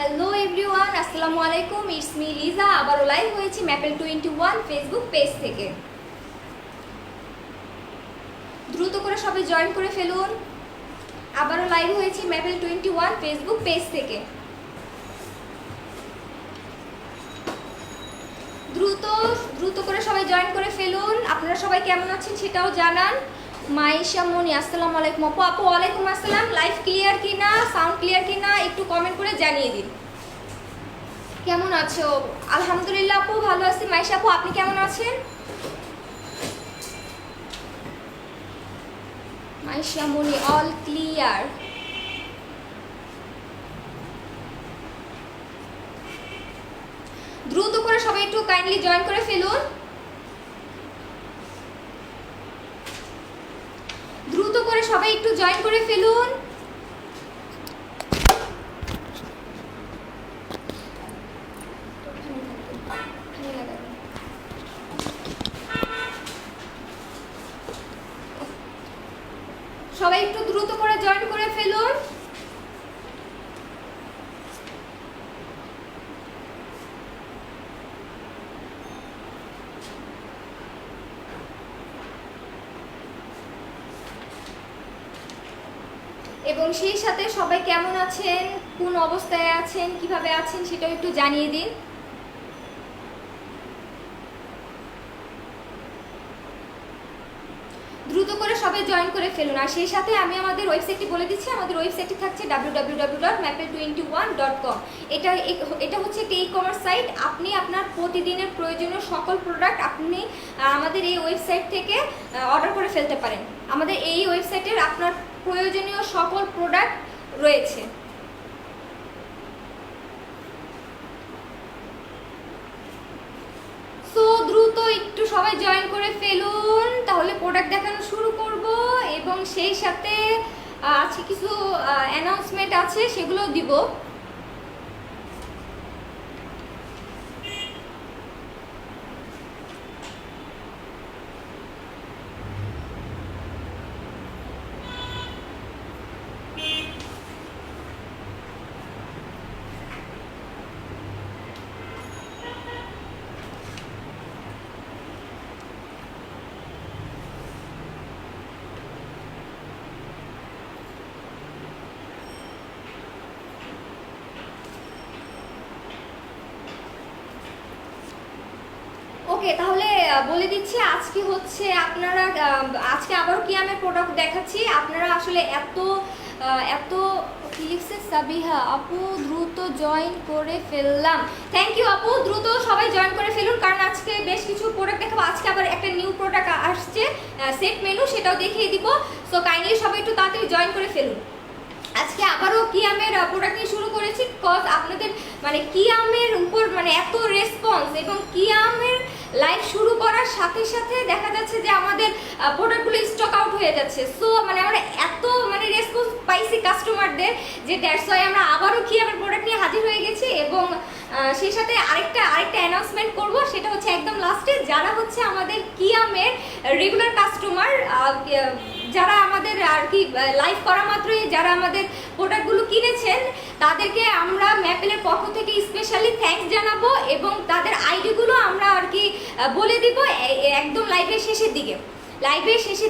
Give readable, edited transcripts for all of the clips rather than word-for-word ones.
Hello everyone, আসসালামু আলাইকুম। It's me Liza. আবারও লাইভ হয়েছি ম্যাপেল 21 ফেসবুক পেজ থেকে। দ্রুত করে সবাই জয়েন করে ফেলুন। আবারও লাইভ হয়েছি ম্যাপেল 21 ফেসবুক পেজ থেকে। দ্রুত দ্রুত করে সবাই জয়েন করে ফেলুন। আপনারা সবাই কেমন আছেন সেটাও জানান। মাইশা মনি, আসসালামু আলাইকুম। আপু আপু ওয়ালাইকুম আসসালাম। লাইভ ক্লিয়ার কিনা, সাউন্ড ক্লিয়ার কিনা একটু কমেন্ট করে জানিয়ে দিন। কেমন আছো? আলহামদুলিল্লাহ আপু, ভালো আছি। মাইশা আপু, আপনি কেমন আছেন? মাইশা মনি, অল ক্লিয়ার। দ্রুত করে সবাই একটু কাইন্ডলি জয়েন করে ফেলুন। দ্রুত করে সবাই একটু জয়েন করে ফেলুন। সবাই একটু দ্রুত করে জয়েন করে ফেলুন। এবং সেই সাথে সবাই কেমন আছেন, কোন অবস্থায় আছেন, কিভাবে আছেন সেটাও একটু জানিয়ে দিন। দ্রুত করে সবাই জয়েন করে ফেলুন। আর সেই সাথে আমি আমাদের ওয়েবসাইটটি বলে দিচ্ছি। আমাদের ওয়েবসাইটটি থাকছে www.maple21.com। এটা হচ্ছে একটি ই-কমার্স সাইট। আপনি আপনার প্রতিদিনের প্রয়োজনীয় সকল প্রোডাক্ট আপনি আমাদের এই ওয়েবসাইট থেকে অর্ডার করে ফেলতে পারেন। আমাদের এই ওয়েবসাইটের আপনার প্রয়োজনীয় সকল প্রোডাক্ট রয়েছে। সো দ্রুত একটু সবাই জয়েন করে ফেলুন, তাহলে প্রোডাক্ট দেখানো শুরু করব। এবং সেই সাথে আছে কিছু অ্যানাউন্সমেন্ট আছে, সেগুলো দিব। ওকে, তাহলে বলে দিচ্ছি আজকে হচ্ছে আপনারা আজকে আবারও কিয়ামের প্রোডাক্ট দেখাচ্ছি। আপনারা আসলে এত কি লিখছে সাবিহা আপু, দ্রুত জয়েন করে ফেললাম। থ্যাংক ইউ আপু, দ্রুত সবাই জয়েন করে ফেলুন, কারণ আজকে বেশ কিছু প্রোডাক্ট দেখাবো। আজকে আবার একটা নিউ প্রোডাক্ট আসছে, সেট মেনু, সেটাও দেখিয়ে দিব। সো কাইন্ডলি সবাই একটু তাড়াতাড়ি জয়েন করে ফেলুন। আজকে আবারও কিয়ামের প্রোডাক্ট নিয়ে শুরু করেছি, কজ আপনাদের কিয়ামের উপর এত রেসপন্স, এবং কিয়ামের লাইভ শুরু করার সাথে সাথে দেখা যাচ্ছে যে আমাদের প্রোডাক্টগুলো স্টক আউট হয়ে যাচ্ছে। সো আমরা এত রেসপন্স পাইছি কাস্টমারদের, যে দ্যাটস ওয়াই আমরা আবারও কিয়ামের প্রোডাক্ট নিয়ে হাজির হয়ে গেছি। এবং সেই সাথে আরেকটা অ্যানাউন্সমেন্ট করব, সেটা হচ্ছে একদম লাস্টে। যারা হচ্ছে আমাদের কিয়ামের রেগুলার কাস্টমার, যারা আমাদের লাইভ করা মাত্রই যারা আমাদের প্রোডাক্টগুলো কিনেছেন, তাদেরকে আমরা ম্যাপেলের পক্ষ থেকে স্পেশালি থ্যাঙ্কস জানাবো, এবং তাদের আইডিগুলো আমরা বলে দিব একদম লাইভের শেষের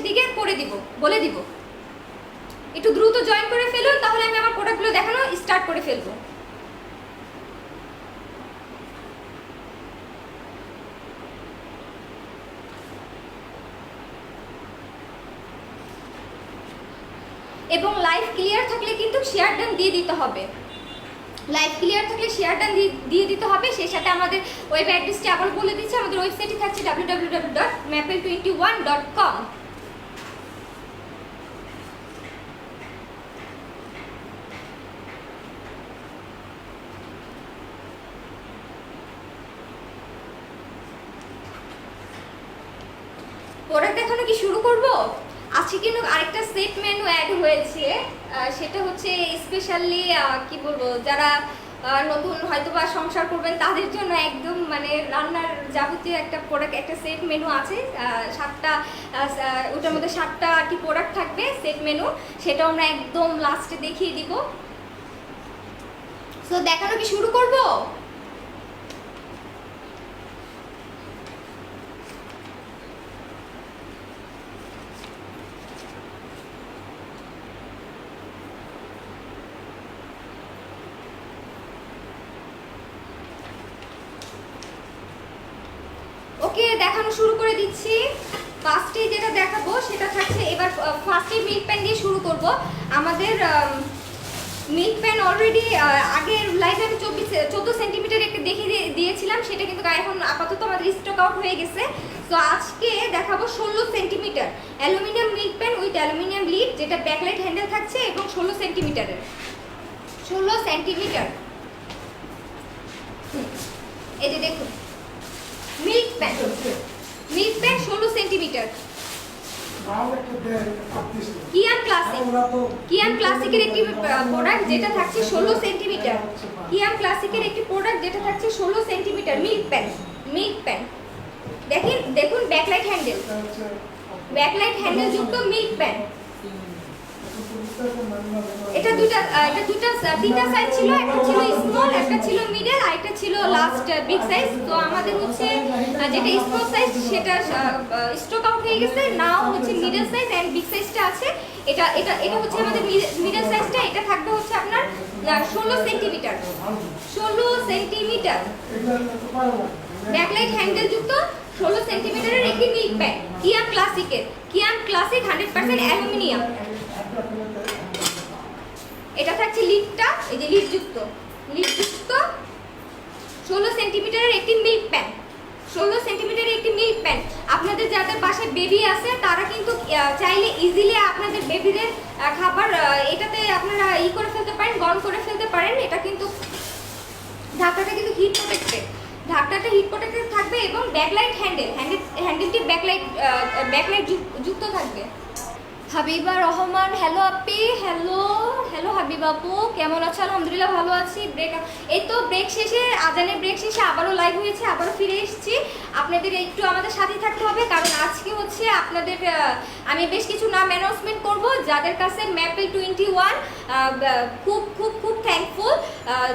দিকে বলে দিব। একটু দ্রুত জয়েন করে ফেলুন, তাহলে আমি আমার প্রোডাক্টগুলো দেখানো স্টার্ট করে ফেলবো। এবং লাইভ ক্লিয়ার থাকলে কিন্তু শেয়ার ডান দিয়ে দিতে হবে। সেই সাথে আমাদের ওয়েব অ্যাড্রেসটি আবার বলে দিচ্ছি। আমাদের ওয়েবসাইটটি থাকছে www.maple21.com। প্রোডাক্ট দেখানো কি শুরু করব? আজকে কিন্তু আরেকটা সেট মেনু অ্যাড হয়েছে, সেটা হচ্ছে স্পেশালি কি বলবো, যারা নতুন হয়তোবা সংসার করবেন তাদের জন্য একদম রান্নার যাবতীয় একটা প্রোডাক্ট, একটা সেট মেনু আছে। 7টা, ওটার মধ্যে 7টা প্রোডাক্ট থাকবে সেট মেনু, সেটাও আমরা একদম লাস্টে দেখিয়ে দিব। তো দেখানো কি শুরু করব? ওকে, দেখানো শুরু করে দিচ্ছি। ফার্স্টে যেটা দেখাবো সেটা থাকছে, এবার ফার্স্টে মিল্ক প্যান দিয়ে শুরু করব। আমাদের মিল্ক প্যান অলরেডি আগের লাইভে আমি 14 সেন্টিমিটার একটা দেখিয়ে দিয়েছিলাম, সেটা কিন্তু এখন আপাতত আমাদের স্টক আউট হয়ে গেছে। তো আজকে দেখাবো 16 centimetre aluminium milk pan with aluminium lead, যেটা ব্যাকলাইট হ্যান্ডেল থাকছে এবং 16 সেন্টিমিটারের। 16 সেন্টিমিটার, এই যে দেখুন milk pan, milk pan 16 centimetre. কিয়াম ক্লাসিক, কিয়াম ক্লাসিকের একটি প্রোডাক্ট যেটা থাকছে 16 সেন্টিমিটার। কিয়াম ক্লাসিকের একটি প্রোডাক্ট যেটা থাকছে 16 centimetre milk pan. Milk pan দেখেন, দেখুন ব্যাকলাইট হ্যান্ডেল, ব্যাকলাইট হ্যান্ডেল যুক্ত মিল্ক প্যান। এটা তিনটা সাইজ ছিল, একটা ছিল স্মল, একটা ছিল মিডল, আর একটা ছিল লাস্ট বিগ সাইজ। তো আমাদের হচ্ছে যেটা স্মল সাইজ সেটা স্টক আউট হয়ে গেছে, নাও হচ্ছে মিডল সাইজ এন্ড বিগ সাইজটা আছে। এটা এটা এটা হচ্ছে আমাদের মিডল সাইজটা, এটা থাকবে হচ্ছে আপনার 16 সেন্টিমিটার। 16 সেন্টিমিটার ব্যাকলাইট হ্যান্ডেল যুক্ত 16 সেন্টিমিটারের একটি মিল্ক প্যান কিয়াম ক্লাসিকের। কিয়াম ক্লাসিক 100% অ্যালুমিনিয়াম। এটা থাকছে লিডটা, এই যে লিড যুক্ত 16 সেন্টিমিটারের একটি মিল্ক প্যান। 16 সেন্টিমিটারের একটি মিল্ক প্যান। আপনাদের যাদের বাসায় বেবি আছে তারা কিন্তু চাইলে ইজিলি আপনাদের বেবিদের খাবার এটাতে আপনারা করে ফেলতে পারেন, গরম করে ফেলতে পারেন। এটা কিন্তু ঢাকনাটা কিন্তু হিট প্রোটেক্টেড, ঢাকনাটা হিট প্রোটেক্টেড থাকবে এবং ব্যাকলাইট হ্যান্ডেলটি ব্যাকলাইট যুক্ত থাকবে। হাবিবা রহমান, হ্যালো আপি, হ্যালো হ্যালো হাবিব আপু, কেমন আছো? আলহামদুলিল্লাহ ভালো আছি। এই তো ব্রেক শেষে, আজানের ব্রেক শেষে আবারও লাইভ হয়েছে, আবারও ফিরে এসেছি। আপনাদের একটু আমাদের সাথে থাকতে হবে, কারণ আজকে হচ্ছে আপনাদের আমি বেশ কিছু নাম অ্যানাউন্সমেন্ট করব যাদের কাছে ম্যাপেল 21 খুব খুব খুব থ্যাঙ্কফুল,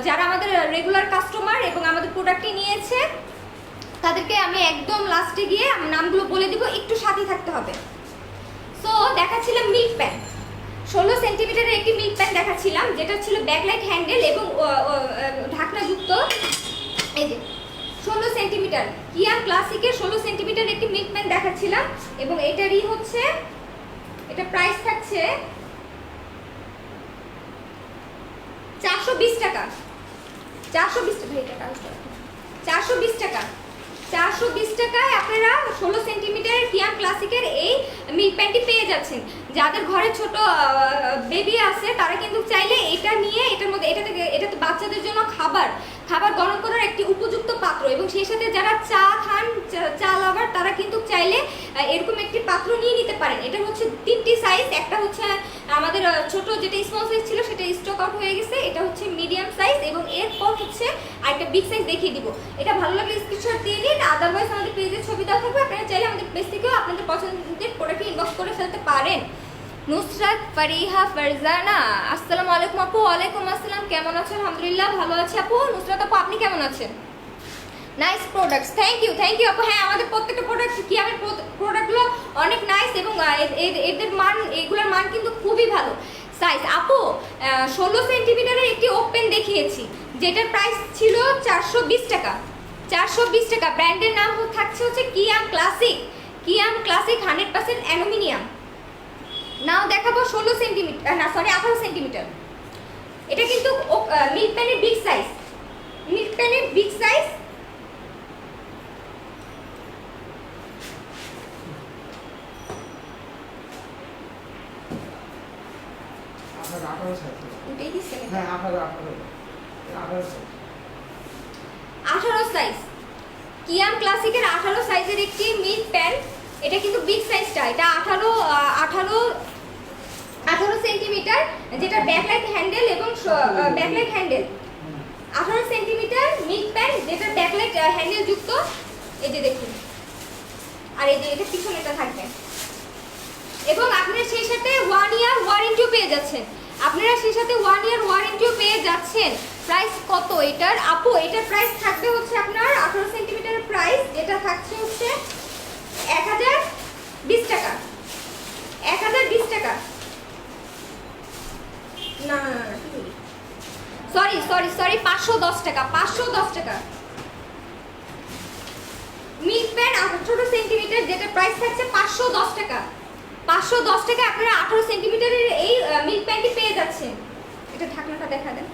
যারা আমাদের রেগুলার কাস্টমার এবং আমাদের প্রোডাক্টটি নিয়েছে তাদেরকে আমি একদম লাস্টে গিয়ে নামগুলো বলে দিব, একটু সাথে থাকতে হবে। তো দেখাচ্ছিলাম মিল্ক প্যান, 16 সেন্টিমিটারের একটি মিল্ক প্যান দেখাচ্ছিলাম, যেটা ছিল ব্যাকলাইট হ্যান্ডেল এবং ঢাকনা যুক্ত। এই যে 16 সেন্টিমিটার কিয়াম ক্লাসিকের 16 সেন্টিমিটার একটি মিল্ক প্যান দেখাচ্ছিলাম, এবং এটারই হচ্ছে এটা প্রাইস থাকছে 420 টাকা। 420 টাকা, 420 টাকা। 420 টাকায় আপনারা 16 সেন্টিমিটারের কিয়াম ক্লাসিকের এই মিল্ক প্যানটি পেয়ে যাচ্ছেন। যাদের ঘরে ছোট বেবি আছে তারা কিন্তু চাইলে এটা নিয়ে এটার মধ্যে এটাতে বাচ্চাদের জন্য খাবার গরম করার একটি উপযুক্ত পাত্র, এবং সেই সাথে যারা চা খান, চা লাভার, তারা কিন্তু চাইলে এরকম একটি পাত্র নিয়ে নিতে পারেন। এটা হচ্ছে 3টি সাইজ, একটা হচ্ছে আমাদের ছোট যেটা স্মল সাইজ ছিল সেটা স্টক আউট হয়ে গেছে, এটা হচ্ছে মিডিয়াম সাইজ, এবং এরপর হচ্ছে আরেকটা বিগ সাইজ দেখিয়ে দিব। এটা ভালো লাগলে স্ক্রিনশট দিয়ে নিন, আদারওয়াইজ আমাদের পেজের ছবি দেওয়া থাকবে, আপনারা চাইলে আমাদের পেজ থেকেও আপনাদের পছন্দের প্রোডাক্টটি ইনবক্স করে ফেলতে পারেন। নুসরাত ফারিহা ফারজানা, আসসালামু আলাইকুম আপু। ওয়ালাইকুম আসসালাম, কেমন আছেন? আলহামদুলিল্লাহ ভালো আছি আপু। নুসরাত আপু আপনি কেমন আছেন? নাইস প্রোডাক্টস, থ্যাংক ইউ আপু। হ্যাঁ, আমাদের প্রত্যেকটা প্রোডাক্ট কি আমাদের প্রোডাক্টগুলো অনেক নাইস, এবং এদের মান, এগুলোর মান কিন্তু খুবই ভালো। সাইজ আপু 16 সেন্টিমিটারের একটি ওপেন দেখিয়েছি, যেটার প্রাইস ছিল 420 টাকা। 420 টাকা। ব্র্যান্ডের নাম থাকছে হচ্ছে কিয়াম ক্লাসিক। কিয়াম ক্লাসিক 100% অ্যালুমিনিয়াম। নাও দেখাবো 16 সেন্টিমিটার, না সরি 18 সেন্টিমিটার। এটা কিন্তু মিল্ক প্যানের বিগ সাইজ, মিল্ক প্যানের বিগ সাইজ। এটাই দিচ্ছে না? হ্যাঁ 18 সাইজ। কিয়াম ক্লাসিকের 18 সাইজের একটি মিল্ক প্যান। এটা কিন্তু বিগ সাইজটা, এটা 18 সেন্টিমিটার, যেটা ব্যাকলাইট হ্যান্ডেল এবং backlight handle. 18 centimetre milk pan, যেটা ব্যাকলাইট হ্যান্ডেল যুক্ত। এই যে দেখুন, আর এই যে এটা পিছনেটা থাকবে, এবং আপনারা সেই সাথে 1 ইয়ার ওয়ারেন্টিও পেয়ে যাচ্ছেন। আপনারা সেই সাথে 1 ইয়ার ওয়ারেন্টিও পেয়ে যাচ্ছেন। যাচ্ছেন। প্রাইস কত এটার আপু? এটার প্রাইস থাকবে হচ্ছে আপনার 18 সেন্টিমিটারের প্রাইস যেটা থাকছে হচ্ছে 1020 টাকা। 1020 টাকা। না না না, সরি সরি সরি, 510 টাকা। 510 টাকা মিল্ক প্যান 18 সেন্টিমিটার যেটা প্রাইস থাকছে 510 টাকা। 510 টাকা আপনারা 18 সেন্টিমিটারের এই মিল্ক প্যানটি পেয়ে যাচ্ছেন। এটা ঢাকনাটা দেখা দেন।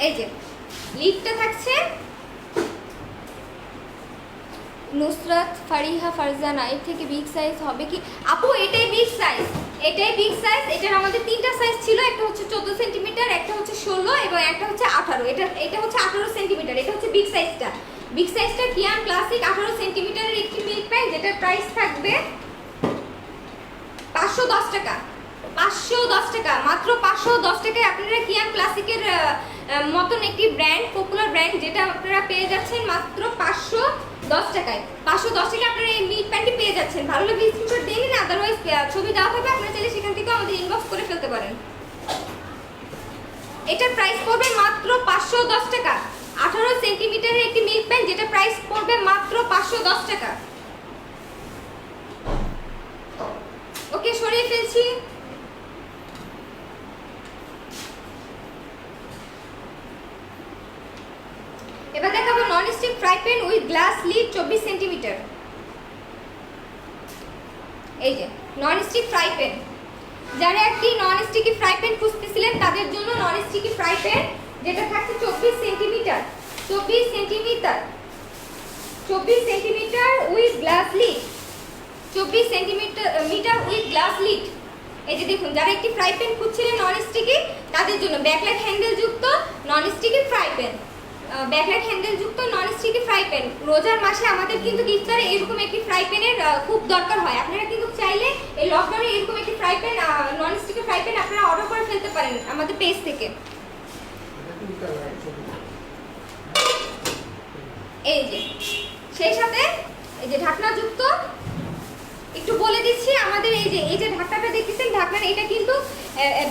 এই যে লিডটা থাকছে। নুসরাত ফারিহা ফারজানা, এর থেকে বিগ সাইজ হবে কি আপু? এটাই বিগ সাইজ, এটাই বিগ সাইজ। এটার আমাদের তিনটা সাইজ ছিল, একটা হচ্ছে 14 সেন্টিমিটার, একটা হচ্ছে 16 এবং একটা হচ্ছে 18। এটা হচ্ছে 18 সেন্টিমিটার, এটা হচ্ছে বিগ সাইজটা। বিগ সাইজটা কিয়ান ক্লাসিক 18 সেন্টিমিটারের একটি মিল্ক প্যান যেটার প্রাইস থাকবে 510 টাকা। 510 টাকা, মাত্র 510 টাকায় আপনারা কিয়ান ক্লাসিকের মতন একটি ব্র্যান্ড, পপুলার ব্র্যান্ড, যেটা আপনারা পেয়ে যাচ্ছেন মাত্র 510 টাকায়। 510 টাকায় আপনারা এই মিল্ক প্যানটি পেয়ে যাচ্ছেন। ভালো লাগলে স্ক্রিনশট দিয়ে নিন, আদারওয়াইজ ছবি দেওয়া হবে, আপনারা চাইলে সেখান থেকে আমাদের ইনবক্স করে ফেলতে পারেন। এটার প্রাইস পড়বে মাত্র 510 টাকা। 18 সেন্টিমিটারের একটি মিল্ক প্যান যেটা প্রাইস পড়বে মাত্র 510 টাকা। ওকে, সরিয়ে ফেলছি। এবার দেখাবো নন stick fry pan with glass lead 24 centimetre. এই যে নন স্টিক ফ্রাই প্যান, যারা একটি নন স্টিকি ফ্রাই প্যান খুঁজতেছিলেন তাদের জন্য নন স্টিকি ফ্রাই প্যান যেটা থাকছে 24 centimetre. 24 centimetre, 24 centimetre with glass lead. 24 centimetre with glass lead. এই যে দেখুন, যারা একটি ফ্রাই প্যান খুঁজছিলেন নন স্টিকি তাদের জন্য ব্যাকলাইট হ্যান্ডেল যুক্ত non sticky fry pan. Bakelite handle যুক্ত নন স্টিকি ফ্রাই প্যান। রোজার মাসে আমাদের কিন্তু ইফতারে এরকম একটি ফ্রাই প্যানের খুব দরকার হয়। আপনারা কিন্তু চাইলে এই লকডাউনে এরকম একটি fry pan, non sticky fry pan আপনারা অর্ডার করে ফেলতে পারেন আমাদের পেজ থেকে। এই যে সেই সাথে এই যে ঢাকনা যুক্ত। একটু বলে দিচ্ছি, আমাদের এই যে ঢাকনাটা দেখতেছেন, ঢাকনা এটা কিন্তু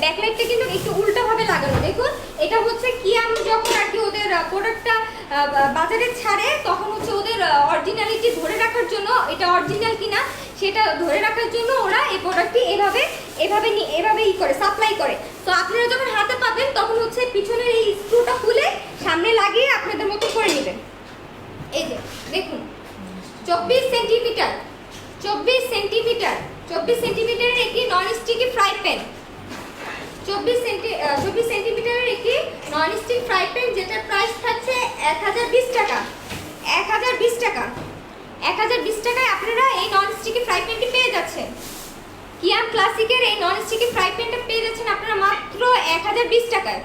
ব্যাকলাইটটা কিন্তু একটু উল্টোভাবে লাগানো। দেখুন, এটা হচ্ছে কিয়াম যখন আর কি ওদের প্রোডাক্টটা বাজারে ছাড়ে তখন হচ্ছে ওদের অরিজিনালিটি ধরে রাখার জন্য, এটা অরিজিনাল কিনা সেটা ধরে রাখার জন্য ওরা এই প্রোডাক্টটি এভাবে করে সাপ্লাই করে। তো আপনারা যখন হাতে পাবেন তখন হচ্ছে পিছনের এই স্ক্রুটা খুলে সামনে লাগিয়ে আপনাদের মতো করে নেবেন। এই যে দেখুন, 24 সেন্টিমিটার, 24 সেন্টিমিটারের একটি নন স্টিকি ফ্রাই প্যান। 24 সেন্টিমিটারের একটি নন স্টিক ফ্রাই প্যান যেটার প্রাইস থাকছে 1020 টাকা। 1020 টাকা। 1020 টাকায় আপনারা এই নন স্টিকি ফ্রাই প্যানটি পেয়ে যাচ্ছেন। কিয়াম ক্লাসিকের এই নন স্টিকি ফ্রাই প্যানটা পেয়ে যাচ্ছেন আপনারা মাত্র 1020 টাকায়।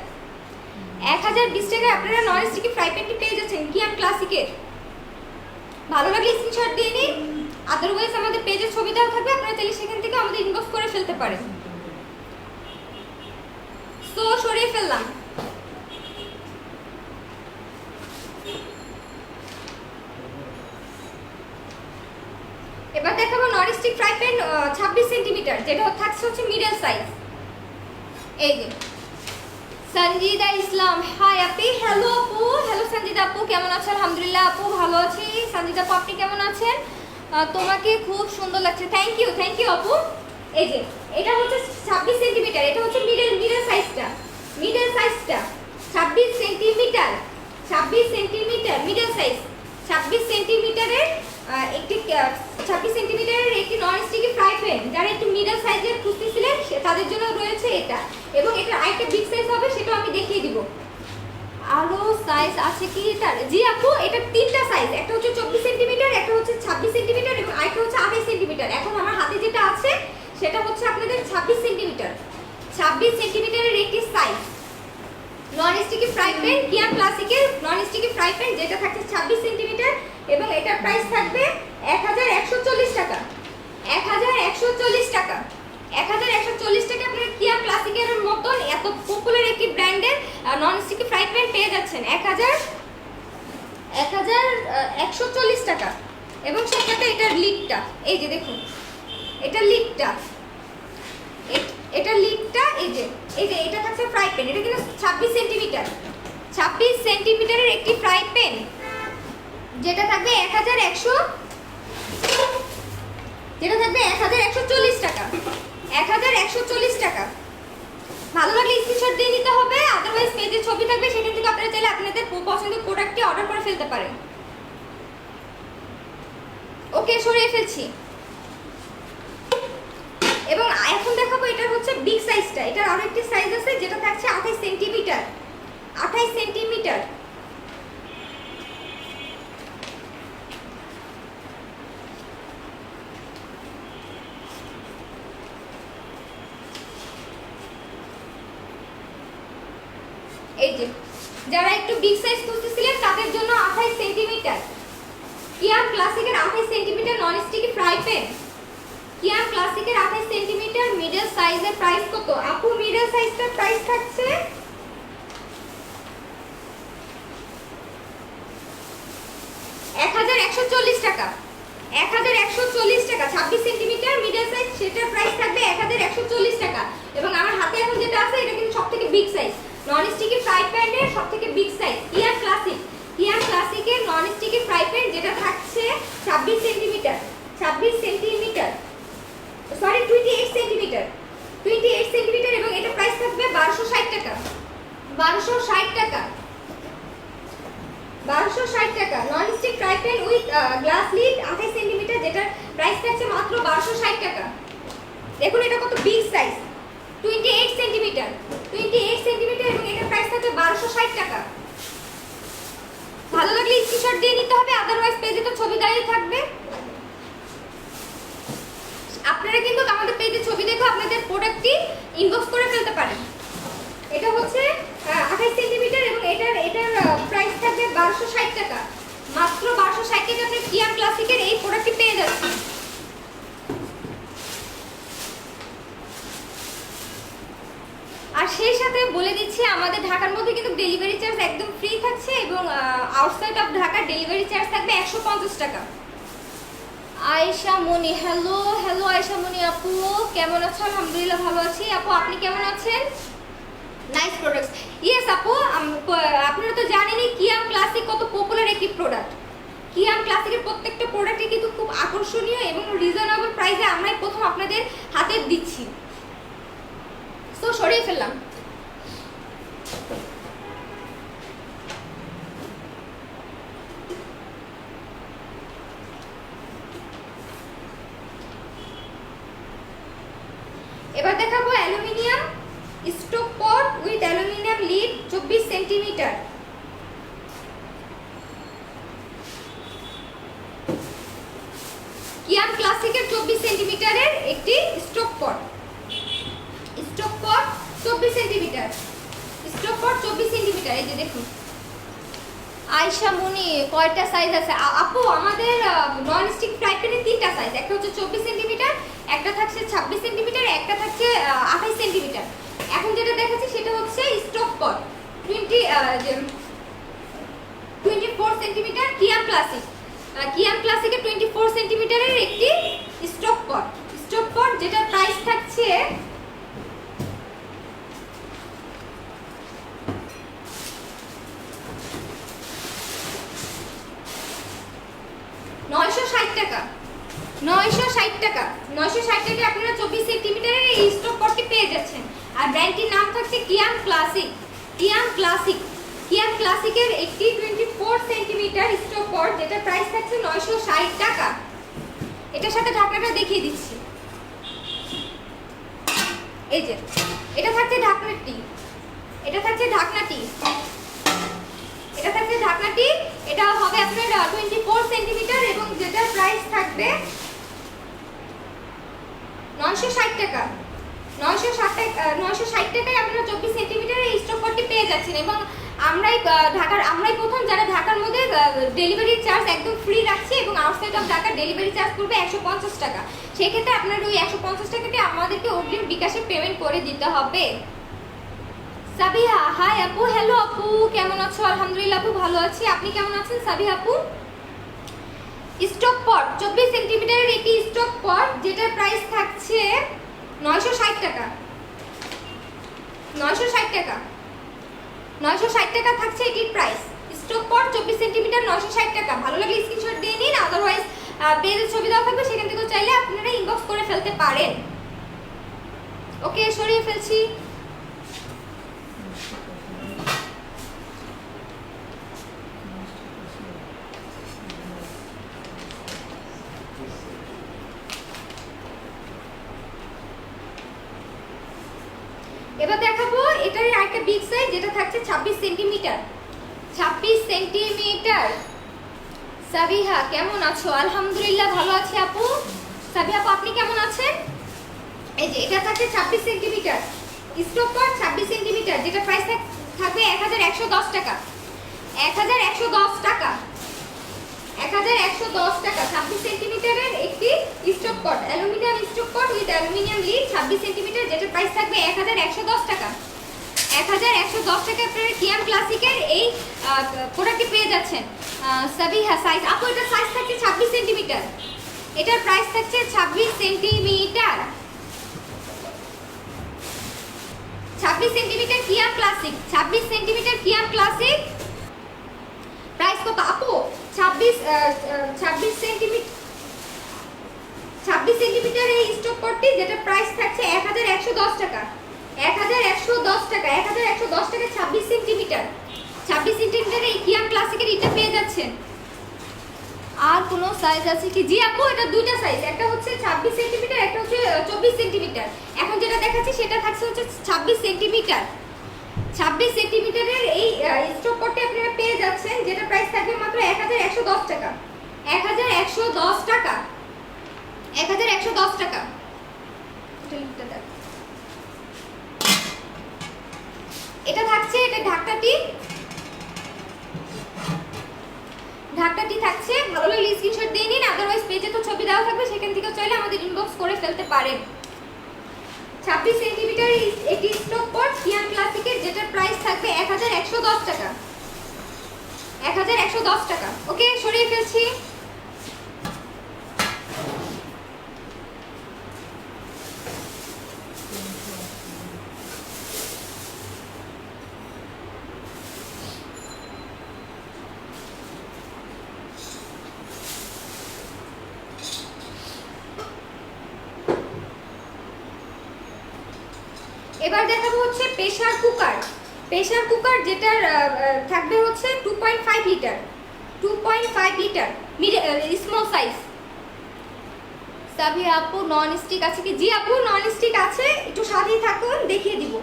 1020 টাকায় আপনারা নন স্টিকি ফ্রাই প্যানটি পেয়ে যাচ্ছেন কিয়াম ক্লাসিকের। ভালো লাগলে স্ক্রিনশট দিয়ে নিন, আদারওয়াইজ আমাদের পেজে ছবি দেওয়া থাকবে, আপনারা চাইলে সেখান থেকে আমাদের ইনবক্স করে ফেলতে পারেন। তো সরিয়ে ফেললাম। এবার দেখাবো নন স্টিক ফ্রাই প্যান 26 সেন্টিমিটার যেটা থাকছে হচ্ছে মিডল সাইজ। এই যে সঞ্জিদা ইসলাম, হাই আপি। হ্যালো আপু, হ্যালো সঞ্জিদা আপু, কেমন আছেন? আলহামদুলিল্লাহ আপু ভালো আছি। সঞ্জিদা আপু আপনি কেমন আছেন? তোমাকে খুব সুন্দর লাগছে, থ্যাংক ইউ আপু। এই যে এটা হচ্ছে 26 সেন্টিমিটার, এটা হচ্ছে মিডল সাইজটা। 26 সেন্টিমিটার, 26 সেন্টিমিটার মিডল সাইজ। 26 সেন্টিমিটারের একটি নন স্টিকি ফ্রাই প্যান যারা একটু মিডল সাইজের খুঁজতেছিলেন তাদের জন্য রয়েছে এটা। এবং এটার আরেকটা বিগ সাইজ হবে, সেটাও আমি দেখিয়ে দিব। আরো সাইজ আছে কি এটার? জি আপু, এটার তিনটা সাইজ, একটা হচ্ছে 24 সেন্টিমিটার, একটা হচ্ছে 26 সেন্টিমিটার এবং আরেকটা হচ্ছে 28 সেন্টিমিটার। এখন আমার হাতে যেটা আছে সেটা হচ্ছে আপনাদের 26 সেন্টিমিটার। 26 সেন্টিমিটারের একটি সাইজ নন স্টিকি ফ্রাই প্যান, কিয়াম ক্লাসিকের নন স্টিকি ফ্রাই প্যান যেটা থাকছে 26 সেন্টিমিটার এবং এটার প্রাইস থাকবে 1140 টাকা। 1140 টাকা। 1140 টাকা আপনারা কিয়াম ক্লাসিকের মতন এত পপুলার একটি ব্র্যান্ডের নন স্টিকি ফ্রাই প্যান পেয়ে যাচ্ছেন 1140 টাকা। এবং সাথে এটার লিডটা, এই যে দেখুন, এটার লিডটা এটা লিডটা এই যে এটা থাকছে ফ্রাই প্যান, এটা কিন্তু 26 সেন্টিমিটার, 26 সেন্টিমিটারের একটি ফ্রাই প্যান, যেটা থাকবে 1140 টাকা, 1140 টাকা। ভালো লাগলে স্ক্রিনশট দিয়ে নিতে হবে, আদারওয়াইজ পেজে ছবি থাকবে, সেখান থেকে আপনারা চাইলে আপনাদের পছন্দের প্রোডাক্টটি অর্ডার করে ফেলতে পারেন। ওকে, সরিয়ে ফেলছি। এবং এখন দেখাবো এটা হচ্ছে বিগ সাইজটা, এটার আরো একটি সাইজ আছে যেটা থাকছে 28 সেন্টিমিটার, 28 সেন্টিমিটার। এই যে যারা একটু বিগ সাইজ খুঁজতেছিলেন তাদের জন্য 28 সেন্টিমিটার কিয়াম ক্লাসিকের 28 সেন্টিমিটার নন স্টিকি ফ্রাই প্যান, কিয়াম ক্লাসিকের 28 সেন্টিমিটার মিডল সাইজের প্রাইস কত আপু? মিডল সাইজটার প্রাইস থাকছে 1140 টাকা, 1140 টাকা। 26 সেন্টিমিটার মিডল সাইজ, সেটার প্রাইস থাকবে 1140 টাকা। এবং আমার হাতে এখন যেটা আছে এটা কিন্তু সবথেকে বিগ সাইজ নন স্টিকি ফ্রাই প্যানের সবথেকে বিগ সাইজ কিয়াম ক্লাসিক, কিয়াম ক্লাসিকের নন স্টিকি ফ্রাই প্যান, যেটা থাকছে 26 centimetre, 26 centimetre sorry 28 centimetre, 28 centimetre. এবং এটা প্রাইস থাকবে 1260 টাকা, 1260 টাকা, 1260 টাকা। নন stick fry pan with glass lead 28 centimetre, যেটার প্রাইস থাকছে মাত্র 1260 টাকা। দেখুন এটা কত বিগ সাইজ, 28 সেন্টিমিটার, 28 সেন্টিমিটার, এবং এটার প্রাইস থাকবে 1260 টাকা। ভালো লাগলে স্ক্রিনশট দিয়ে নিতে হবে, আদারওয়াইজ পেজে তো ছবি দাঁড়িয়ে থাকবে। আপনারা কিন্তু আমাদের পেজে ছবি দেখে আপনাদের প্রোডাক্টটি ইনবক্স করে ফেলতে পারেন। এটা হচ্ছে 28 সেন্টিমিটার এবং এটার প্রাইস থাকবে 1260 টাকা, মাত্র 1260 টাকা আপনি কিয়াম ক্লাসিকের এই প্রোডাক্টটি পেয়ে যাচ্ছেন। আর সেই সাথে বলে দিচ্ছি আমাদের ঢাকার মধ্যে কিন্তু ডেলিভারি চার্জ একদম ফ্রি থাকছে এবং আউটসাইড অফ ঢাকার ডেলিভারি চার্জ থাকবে 150 টাকা। আয়েশা মনি, হ্যালো হ্যালো আয়েশা মনি আপু, কেমন আছো? আলহামদুলিল্লাহ ভালো আছি। আপু আপনি কেমন আছেন? Nice products. ইয়েস আপু, আপনারা তো জানেনই কিয়াম ক্লাসিক কত পপুলার একটি প্রোডাক্ট। কিয়াম ক্লাসিকের প্রত্যেকটা প্রোডাক্টই কিন্তু খুব আকর্ষণীয় এবং রিজনেবল প্রাইসে আমরাই প্রথম আপনাদের হাতে দিচ্ছি। সো সরিয়ে ফেললাম। এবার দেখাবো aluminium stove pot with aluminium lead 24 centimetre. কিয়াম ক্লাসিকের 24 সেন্টিমিটারের একটি স্টোভ পট, স্টোভ পট 24 সেন্টিমিটার, স্টোভ পট 24 সেন্টিমিটার। এই যে দেখুন আয়েশা মনি, কয়টা সাইজ আছে আপু? আমাদের নন স্টিক ফ্রাই প্যানের 3টা সাইজ, একটা হচ্ছে 24 সেন্টিমিটার, একটা থাকছে 26 সেন্টিমিটার, একটা থাকছে 28 সেন্টিমিটার। এখন যেটা দেখাচ্ছি সেটা হচ্ছে স্টোভ পট 24 সেন্টিমিটার কিয়াম ক্লাসিক, কিয়াম ক্লাসিকের 24 সেন্টিমিটারের একটি স্টোভ পট, স্টোভ পট যেটার প্রাইস থাকছে 960 টাকা, 960 টাকা, 960 টাকায় আপনারা 24 সেন্টিমিটারের এই স্টোভ পটটি পেয়ে যাচ্ছেন। আর ব্র্যান্ডটির নাম থাকছে কিয়াম ক্লাসিক, কিয়াম ক্লাসিক, কিয়াম ক্লাসিকের একটি 24 সেন্টিমিটার স্টোভ পট, যেটা প্রাইস থাকছে 960 টাকা। এটার সাথে ঢাকনাটা দেখিয়ে দিচ্ছি। এই যে এটা থাকছে ঢাকনাটি, এটা থাকছে ঢাকনাটি, এটা থাকছে ঢাকনাটি। এটা হবে আপনার 24 সেন্টিমিটার এবং যেটার প্রাইস থাকবে 960 টাকা, 960 টাকায় আপনারা 24 সেন্টিমিটারের এই স্টোভ পটটি পেয়ে যাচ্ছেন। এবং আমরাই প্রথম যারা ঢাকার মধ্যে ডেলিভারি চার্জ একদম ফ্রি রাখছি এবং আউটসাইড অফ ঢাকার ডেলিভারি চার্জ পড়বে 150 টাকা। সেক্ষেত্রে আপনার ওই 150 টাকাটি আমাদেরকে অগ্রিম বিকাশে পেমেন্ট করে দিতে হবে। সাবিহা, হাই আপু, হ্যালো আপু, কেমন আছো? আলহামদুলিল্লাহ আপু ভালো আছি, আপনি কেমন আছেন সাবিহা আপু? স্টোভ পট 24 সেন্টিমিটারের একটি স্টোভ পট, যেটার প্রাইস থাকছে 960 টাকা, 960 টাকা, 960 টাকা থাকছে এটির প্রাইস। স্টক পট 24 সেন্টিমিটার 960 টাকা। ভালো লাগলে স্ক্রিনশট দিয়ে নিন, আদারওয়াইজ পেজের ছবি দেওয়া থাকবে, সেখান থেকে চাইলে আপনারা ইনবক্স করে ফেলতে পারেন। ওকে, সরিয়ে ফেলছি। এবার দেখাবো এটার একটা বিগ সাইজ যেটা থাকছে 26 সেন্টিমিটার। 26 সেন্টিমিটার। সাবিহা কেমন আছো? আলহামদুলিল্লাহ ভালো আছি আপু। সাবিহা আপু আপনি কেমন আছেন? এই যে এটা থাকছে 26 সেন্টিমিটার, স্টক পট 26 সেন্টিমিটার, যেটা প্রাইস থাকবে 1110 টাকা। 1110 টাকা, 1110 টাকা। 26 সেন্টিমিটারের একটি stock pot, aluminium stock pot with aluminium lid, 26 centimetre, যেটা প্রাইস থাকবে 1110 টাকা। 1110 টাকা আপনারা কিয়াম ক্লাসিকের এই প্রোডাক্টটি পেয়ে যাচ্ছেন। সাবিহা সাইজ আপু, এটা সাইজ থাকছে 26 সেন্টিমিটার, এটার প্রাইস থাকছে 26 সেন্টিমিটার। 26 সেন্টিমিটার কিয়াম ক্লাসিক, 26 সেন্টিমিটার কিয়াম ক্লাসিক। প্রাইস কত আপু? 26 সেন্টিমিটার এই স্টক পটটি, যেটা প্রাইস থাকছে 1110 টাকা। 1110 টাকা, 1110 টাকা 26 সেন্টিমিটার। 26 সেন্টিমিটার এই কিয়াম ক্লাসিকের এটা পেয়ে যাচ্ছেন। আর কোনো সাইজ আছে কি? জি আপু, এটা দুইটা সাইজ, একটা হচ্ছে 26 সেন্টিমিটার, একটা হচ্ছে 24 সেন্টিমিটার। এখন যেটা দেখাচ্ছি সেটা থাকছে হচ্ছে 26 সেন্টিমিটার। 26 সেন্টিমিটারের এই স্টক পটটি আপনারা পেয়ে যাচ্ছেন, যেটা প্রাইস থাকবে মাত্র 1110 টাকা। 1110 টাকা, 1110 টাকা। এটা থাকছে, এটা ঢাকনাটি থাকছে। ভালো লাগলে স্ক্রিনশট দিয়ে নিন, আদারওয়াইজ পেজে তো ছবি দেওয়া থাকবে, সেখান থেকে চাইলে আমাদের ইনবক্স করে ফেলতে পারেন। 26 সেন্টিমিটার একটি স্টক পট কিয়াম ক্লাসিকের, যেটার প্রাইস থাকবে 1110 টাকা। 1110 টাকা। ওকে, সরিয়ে ফেলছি। এবার দেখাবো হচ্ছে প্রেসার কুকার। প্রেসার কুকার যেটার থাকবে হচ্ছে 2.5 লিটার, 2.5 লিটার স্মল সাইজ। সাবি আপু নন স্টিক আছে কি? জি আপু, নন স্টিক আছে, একটু সাথেই থাকুন, দেখিয়ে দিব।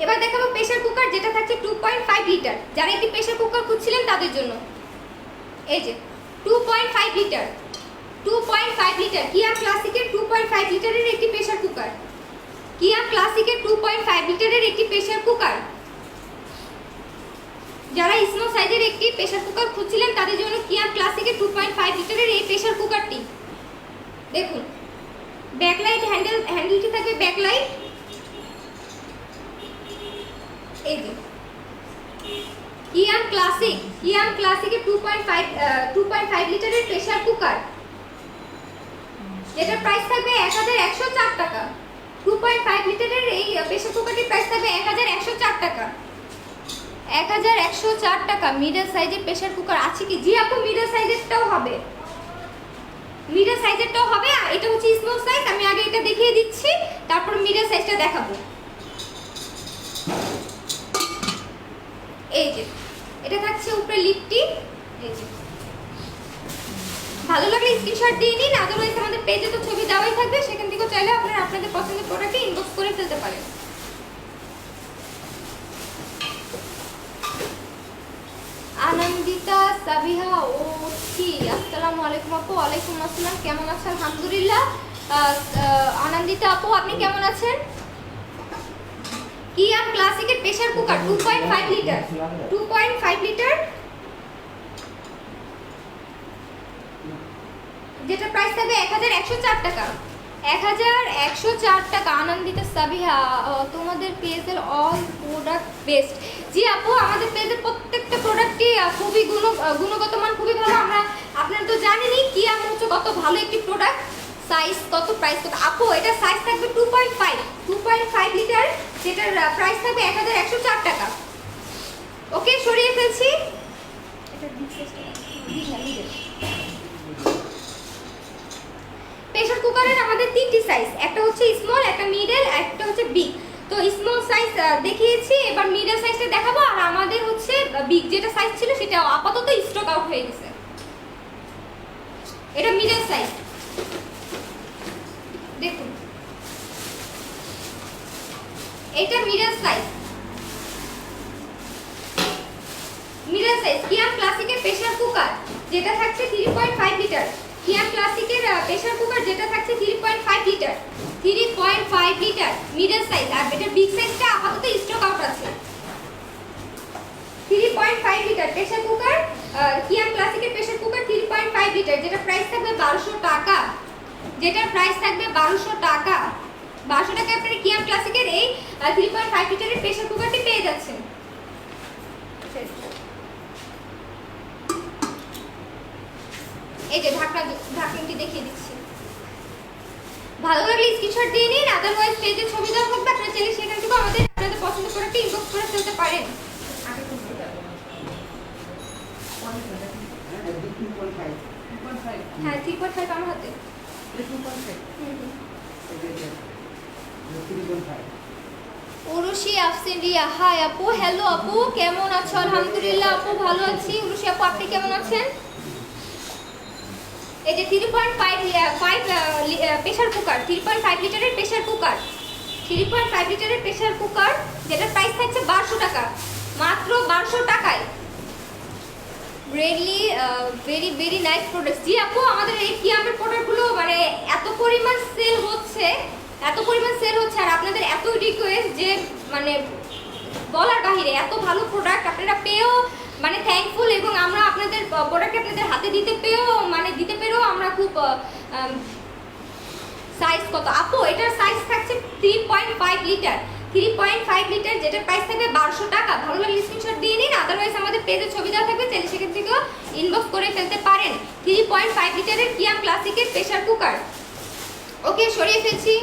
এবার দেখাবো প্রেসার কুকার যেটা থাকছে 2.5 লিটার। যারা একটি প্রেসার কুকার খুঁজছিলেন তাদের জন্য এই যে 2.5 লিটার, 2.5 লিটার কিয়াম ক্লাসিকের 2.5 লিটারের একটি প্রেসার কুকার। কিয়াম ক্লাসিকের 2.5 লিটারের একটি প্রেসার কুকার। যারা স্মল সাইজের একটি প্রেসার কুকার খুঁজছিলেন তাদের জন্য কিয়াম ক্লাসিকের 2.5 লিটারের এই প্রেসার কুকারটি। দেখুন ব্যাকলাইট হ্যান্ডেলটি থাকে ব্যাকলাইট। এই যে কিয়াম ক্লাসিকের 2.5 লিটারের প্রেসার কুকার, যেটার প্রাইস থাকবে 1104 টাকা। 2.5 লিটারের এই প্রেসার কুকারটির প্রাইস থাকবে 1104 টাকা। 1104 টাকা। মিডল সাইজের প্রেসার কুকার আছে কি? জি আপু, মিডল সাইজেরটাও হবে, মিডল সাইজেরটাও হবে। এটা হচ্ছে স্মল সাইজ, আমি আগে এটা দেখিয়ে দিচ্ছি, তারপর মিডল সাইজটা দেখাবো। এই যে এটা থাকছে উপরে লিডটি। এই যে ভালো লাগলে স্ক্রিনশট দিয়ে নিন, আদারওয়াইজ আমাদের পেজে তো ছবি দেওয়াই থাকবে, সেখান থেকে চাইলে আপনারা আপনাদের পছন্দের প্রোডাক্টে ইনবক্স করে ফেলতে পারেন। আনন্দিতা সাবিহা ও কি, আসসালামু আলাইকুম আপু। ওয়ালাইকুম আসসালাম, কেমন আছেন? আলহামদুলিল্লাহ। আনন্দিতা আপু আপনি কেমন আছেন? কিয়াম ক্লাসিকের প্রেসার কুকার 2.5 লিটার, 2.5 লিটার, যেটা প্রাইস থাকবে 1104 টাকা। 1104 টাকা। আনন্দিতা সাবিহা, তোমাদের পেজের অল প্রোডাক্ট বেস্ট। জি আপু, আমাদের পেজের প্রত্যেকটা প্রোডাক্টই খুবই গুণগত মান খুবই ভালো। আমরা আপনারা তো জানেনই কিয়াম হচ্ছে কত ভালো একটি প্রোডাক্ট। সাইজ কত, প্রাইস কত? আপু এটা সাইজ থাকবে 2.5 লিটার, যেটার প্রাইস থাকবে 1104 টাকা। ওকে, সরিয়ে ফেলছি। প্রেসার কুকারের আমাদের তিনটি সাইজ, একটা হচ্ছে স্মল, একটা মিডল, একটা হচ্ছে বিগ। তো স্মল সাইজ দেখিয়েছি, এবার মিডল সাইজটা দেখাবো, আর আমাদের হচ্ছে বিগ যেটা সাইজ ছিল সেটা আপাতত স্টক আউট হয়ে গেছে। এটা মিডল সাইজ, দেখুন এটা মিডল সাইজ। কিয়াম ক্লাসিকের প্রেসার কুকার যেটা থাকছে 3.5 লিটার, কিয়াম ক্লাসিকের প্রেসার কুকার যেটা থাকছে 3.5 লিটার, 3.5 লিটার মিডল সাইজ। আর এটা বিগ সাইজটা আপাতত স্টক আউট আছে। 3.5 লিটার প্রেসার কুকার, কিয়াম ক্লাসিকের প্রেসার কুকার 3.5 লিটার, যেটা প্রাইস থাকবে 1200 টাকা, যেটার প্রাইস থাকবে 1200 টাকা। 1200 টাকায় আপনারা কিয়াম ক্লাসিকের এই 3.5 লিটারের প্রেসার কুকারটি পেয়ে যাচ্ছেন। এই যে ঢাকনাটি দেখিয়ে দিচ্ছি। ভালো লাগলে স্ক্রিনশট দিয়ে নিন, আদারওয়াইজ পেজে ছবি দেওয়া থাকবে, আপনারা চাইলে সেখান থেকে আমাদের আপনাদের পছন্দ করে একটা ইনবক্স করে ফেলতে পারেন। হ্যাঁ 3.5 আমার হাতে। উরুশি আফসিন রিয়া, হাই আপু। হ্যালো আপু, কেমন আছো? আলহামদুলিল্লাহ আপু ভালো আছি। উরুশি আপু আপনি কেমন আছেন? এই যে 3.5 প্রেসার কুকার, 3.5 লিটারের প্রেসার কুকার, 3.5 লিটারের প্রেসার কুকার, যেটার প্রাইস থাকছে 1200 টাকা, মাত্র 1200 টাকায়। Really very very nice product. জি আপু, আমাদের এই কিয়ামের প্রোডাক্টগুলো মানে এত পরিমাণ সেল হচ্ছে, আর আপনাদের এত রিকোয়েস্ট যে মানে বলার বাহিরে, এত ভালো প্রোডাক্ট আপনারা পেয়েও মানে থ্যাঙ্কফুল, এবং আমরা আপনাদের প্রোডাক্ট আপনাদের হাতে দিতে পেরেও আমরা খুব। সাইজ কত আপু? এটার সাইজ থাকছে 3.5 লিটার, 3.5 লিটার, যেটার প্রাইস থাকবে 1200 টাকা। ভালো লাগলে স্ক্রিনশট দিয়ে নিন, আদারওয়াইজ আমাদের পেজে ছবি দেওয়া থাকবে, চাইলে সেখান থেকেও ইনবক্স করে ফেলতে পারেন। 3.5 লিটারের কিয়াম ক্লাসিকের প্রেসার কুকার। ওকে, সরিয়ে ফেলছি।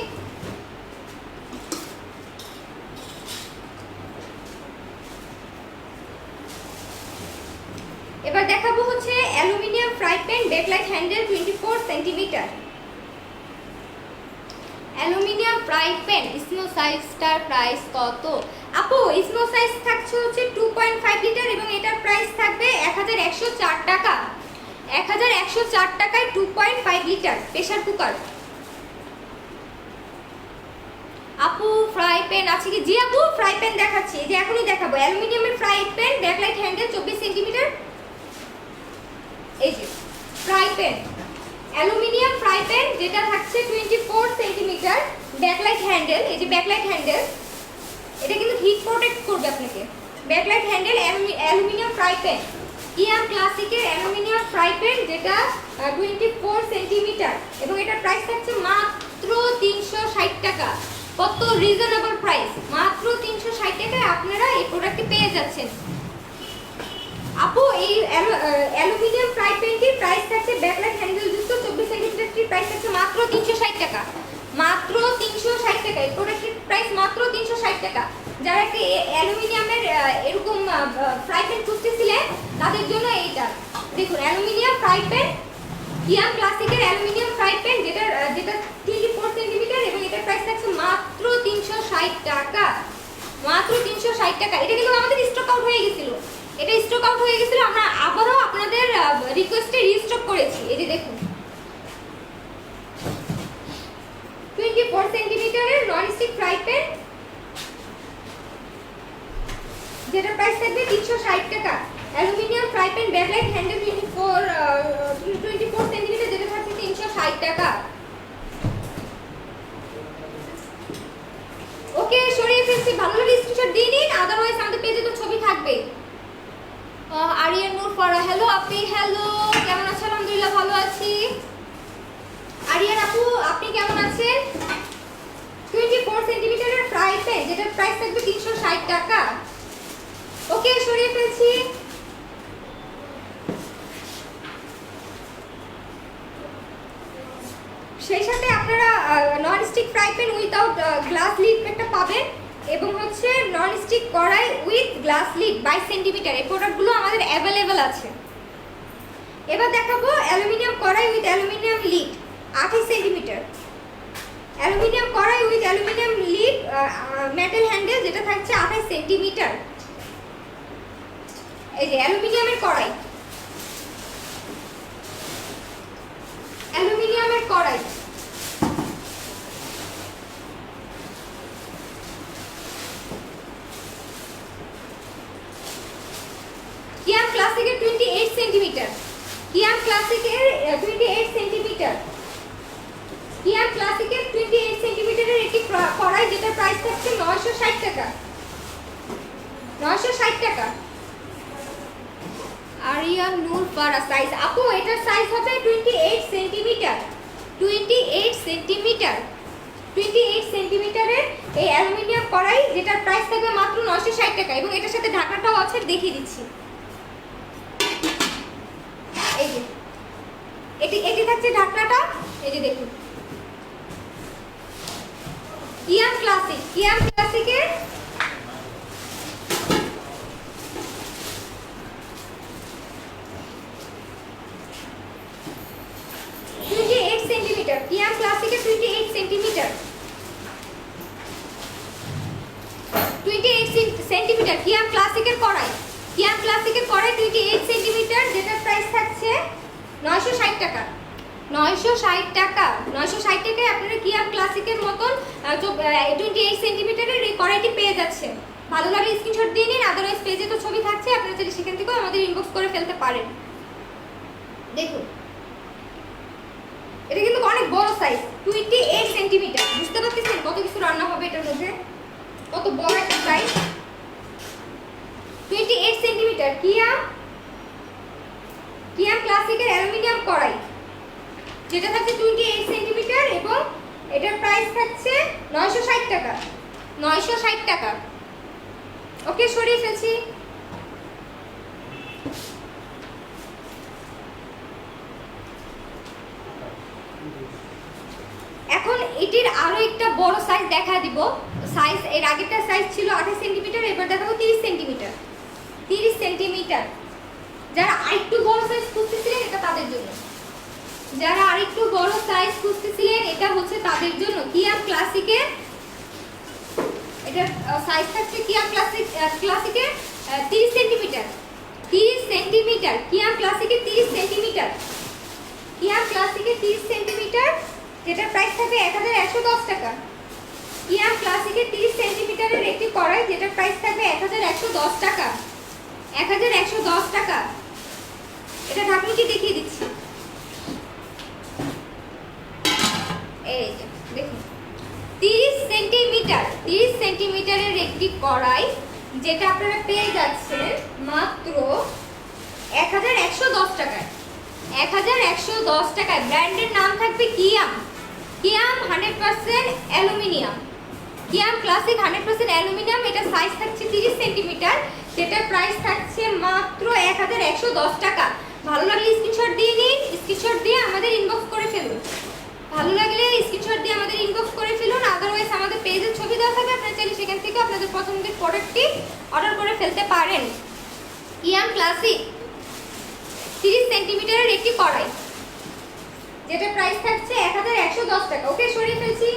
এবার দেখাবো হচ্ছে aluminium fry pan Bakelite handle 24 centimetre. Aluminium fry pan small সাইজটার প্রাইস কত? আপু স্মল সাইজ থাকছে হচ্ছে 2.5 লিটার, এবং এটার প্রাইস থাকবে 1104 টাকা। 1104 টাকায় 2.5 লিটার প্রেসার কুকার। আপু ফ্রাই প্যান আছে কি? জি আপু, ফ্রাই প্যান দেখাচ্ছি, যে এখনই দেখাবো। অ্যালুমিনিয়ামের fry pan Bakelite handle 24 centimetre. এই যে fry pan, aluminium fry pan, যেটা থাকছে 24 সেন্টিমিটার, ব্যাকলাইট হ্যান্ডেল। এই যে ব্যাকলাইট হ্যান্ডেল, এটা কিন্তু হিট প্রোটেক্ট করবে আপনাকে। Backlight handle aluminium fry pan, কিয়াম ক্লাসিকের অ্যালুমিনিয়াম ফ্রাই প্যান, যেটা 24 সেন্টিমিটার, এবং এটার প্রাইস থাকছে মাত্র 360 টাকা। কত রিজনেবল প্রাইস, মাত্র 360 টাকায় আপনারা এই প্রোডাক্টটি পেয়ে যাচ্ছেন। আপু এই অ্যালুমিনিয়াম ফ্রাই প্যানটির প্রাইস থাকছে ব্যাকলাইট হ্যান্ডেল যুক্ত 24 সেন্টিমিটারটির প্রাইস থাকছে মাত্র 360 টাকা, মাত্র 360 টাকা। এই প্রোডাক্টের প্রাইস মাত্র 360 টাকা। যারা একটা অ্যালুমিনিয়ামের এরকম ফ্রাই প্যান খুঁজতেছিলেন তাদের জন্য এইটা দেখুন, অ্যালুমিনিয়াম ফ্রাই প্যান, কিয়াম ক্লাসিকের অ্যালুমিনিয়াম ফ্রাই প্যান, যেটা 24 সেন্টিমিটার, এবং এটার প্রাইস থাকছে মাত্র 360 টাকা, মাত্র 360 টাকা। এটা কিন্তু আমাদের স্টক আউট হয়ে গেছিল, আমরা আবারও আপনাদের রিকোয়েস্টে রিস্টক করেছি। এই যে দেখুন 24 সেন্টিমিটারের ননস্টিক ফ্রাই প্যান, যেটা প্রাইস থাকবে 360 টাকা। Aluminium fry pan Bakelite handle 24 centimetre, যেটা থাকছে 360 টাকা। ওকে, সরিয়ে ফেলছি। ভালো লাগলে স্ক্রিনশট দিয়ে নিন, আদারওয়াইজ আমাদের পেজে তো ছবি থাকবে। আরিয়ান নূর ফরা, হ্যালো আপনি, হ্যালো কেমন আছেন? আলহামদুলিল্লাহ ভালো আছি। আরিয়ান আপু আপনি কেমন আছেন? 24 সেন্টিমিটারের ফ্রাই প্যান, যেটার প্রাইস থাকবে 360 টাকা। ওকে, সরিয়ে ফেলছি। সেই সাথে আপনারা non stick fry pan without glass lid একটা পাবেন এবং হচ্ছে নন স্টিক কড়াই উইথ গ্লাস লিড 22 সেন্টিমিটার। এই প্রোডাক্টগুলো আমাদের অ্যাভেলেবেল আছে। এবার দেখাবো অ্যালুমিনিয়াম কড়াই with aluminium lid 28 centimetre. Aluminium কড়াই with aluminium lid metal handle, যেটা থাকছে 28 সেন্টিমিটার। এই যে অ্যালুমিনিয়ামের কড়াই, অ্যালুমিনিয়ামের কড়াই কিয়াম ক্লাসিকের 28 সেন্টিমিটার। কিয়াম ক্লাসিকের 28 সেন্টিমিটার। কিয়াম ক্লাসিকের 28 সেন্টিমিটারের একটি কড়াই, যেটা প্রাইস থাকছে 960 টাকা। 960 টাকা। আরিয়ান নূর ফারা সাইজ, আপু এটার সাইজ হবে 28 সেন্টিমিটার। 28 সেন্টিমিটার। 28 সেন্টিমিটারের এই অ্যালুমিনিয়াম কড়াই, যেটার প্রাইস থাকবে মাত্র 960 টাকা এবং এটার সাথে ঢাকনাটাও আছে, দেখিয়ে দিচ্ছি। এই যে এটি থাকছে ঢাকনাটা, এই যে দেখুন। কিয়াম ক্লাসিক, কিয়াম ক্লাসিকের 28 সেন্টিমিটার। কিয়াম ক্লাসিকের 28 সেন্টিমিটার। 28 সেন্টিমিটার কিয়াম ক্লাসিকের কড়াই। কিয়াম ক্লাসিকের কড়াই 28 সেন্টিমিটার, যেটার প্রাইস থাকছে 960 টাকা। 960 টাকা। 960 টাকায় আপনারা কিয়াম ক্লাসিকের মতন 28 সেন্টিমিটারের এই কড়াইটি পেয়ে যাচ্ছেন। ভালো লাগলে স্ক্রিনশট দিয়ে নিন, আদারওয়াইজ পেজে তো ছবি থাকছে, আপনারা চাইলে সেখান থেকেও আমাদের ইনবক্স করে ফেলতে পারেন। দেখুন এটা কিন্তু অনেক বড় সাইজ, 28 সেন্টিমিটার। বুঝতে পারতেছেন কত কিছু রান্না হবে এটার মধ্যে, কত বড় একটা সাইজ। 28 সেন্টিমিটার কিয়াম ক্লাসিকের অ্যালুমিনিয়াম কড়াই, যেটা থাকছে 28 সেন্টিমিটার এবং এটার প্রাইস থাকছে 960 টাকা। 960 টাকা। ওকে, সরিয়ে ফেলছি। এখন এটির আরো একটা বড় সাইজ দেখা দিব। সাইজ এর আগেরটা সাইজ ছিল 28 সেন্টিমিটার, এবার দেখাবো 30 সেন্টিমিটার। 30 সেন্টিমিটার। যারা আরেকটু বড় সাইজ খুঁজতেছিলেন এটা তাদের জন্য, যারা আরেকটু বড় সাইজ খুঁজতেছিলেন এটা হচ্ছে তাদের জন্য। কিয়াম ক্লাসিকের এটা সাইজ থাকছে কিয়াম ক্লাসিকের 30 সেন্টিমিটার। 30 সেন্টিমিটার কিয়াম ক্লাসিকের 30 সেন্টিমিটার। কিয়াম ক্লাসিকের 30 সেন্টিমিটার, যেটার প্রাইস থাকবে 1110 টাকা। কিয়াম ক্লাসিকের 30 সেন্টিমিটারের একটি কড়াই, যেটার প্রাইস থাকবে 1110 টাকা। 1110 টাকা। এটা ঢাকনিটি দেখিয়ে দিচ্ছি। এই যে দেখুন 30 সেন্টিমিটার। 30 সেন্টিমিটারের একটি কড়াই, যেটা আপনারা পেয়ে যাচ্ছেন মাত্র 1110 টাকায়। 1110 টাকায়। ব্র্যান্ডের নাম থাকবে কিয়াম। কিয়াম 100% অ্যালুমিনিয়াম। কিয়াম ক্লাসিক 100% অ্যালুমিনিয়াম। এটা সাইজ থাকছে 30 সেন্টিমিটার, যেটার প্রাইস থাকছে মাত্র 1110 টাকা। ভালো লাগলে স্ক্রিনশট দিয়ে নিন, স্ক্রিনশট দিয়ে আমাদের ইনবক্স করে ফেলুন। ভালো লাগলে স্ক্রিনশট দিয়ে আমাদের ইনবক্স করে ফেলুন, আদারওয়াইজ আমাদের পেজের ছবি দেওয়া থাকবে, আপনারা চাইলে সেখান থেকে আপনাদের পছন্দের প্রোডাক্টটি অর্ডার করে ফেলতে পারেন। কিয়াম ক্লাসিক 30 সেন্টিমিটারের একটি কড়াই, যেটা প্রাইস থাকছে 1110 টাকা। ওকে, সরিয়ে ফেলছি।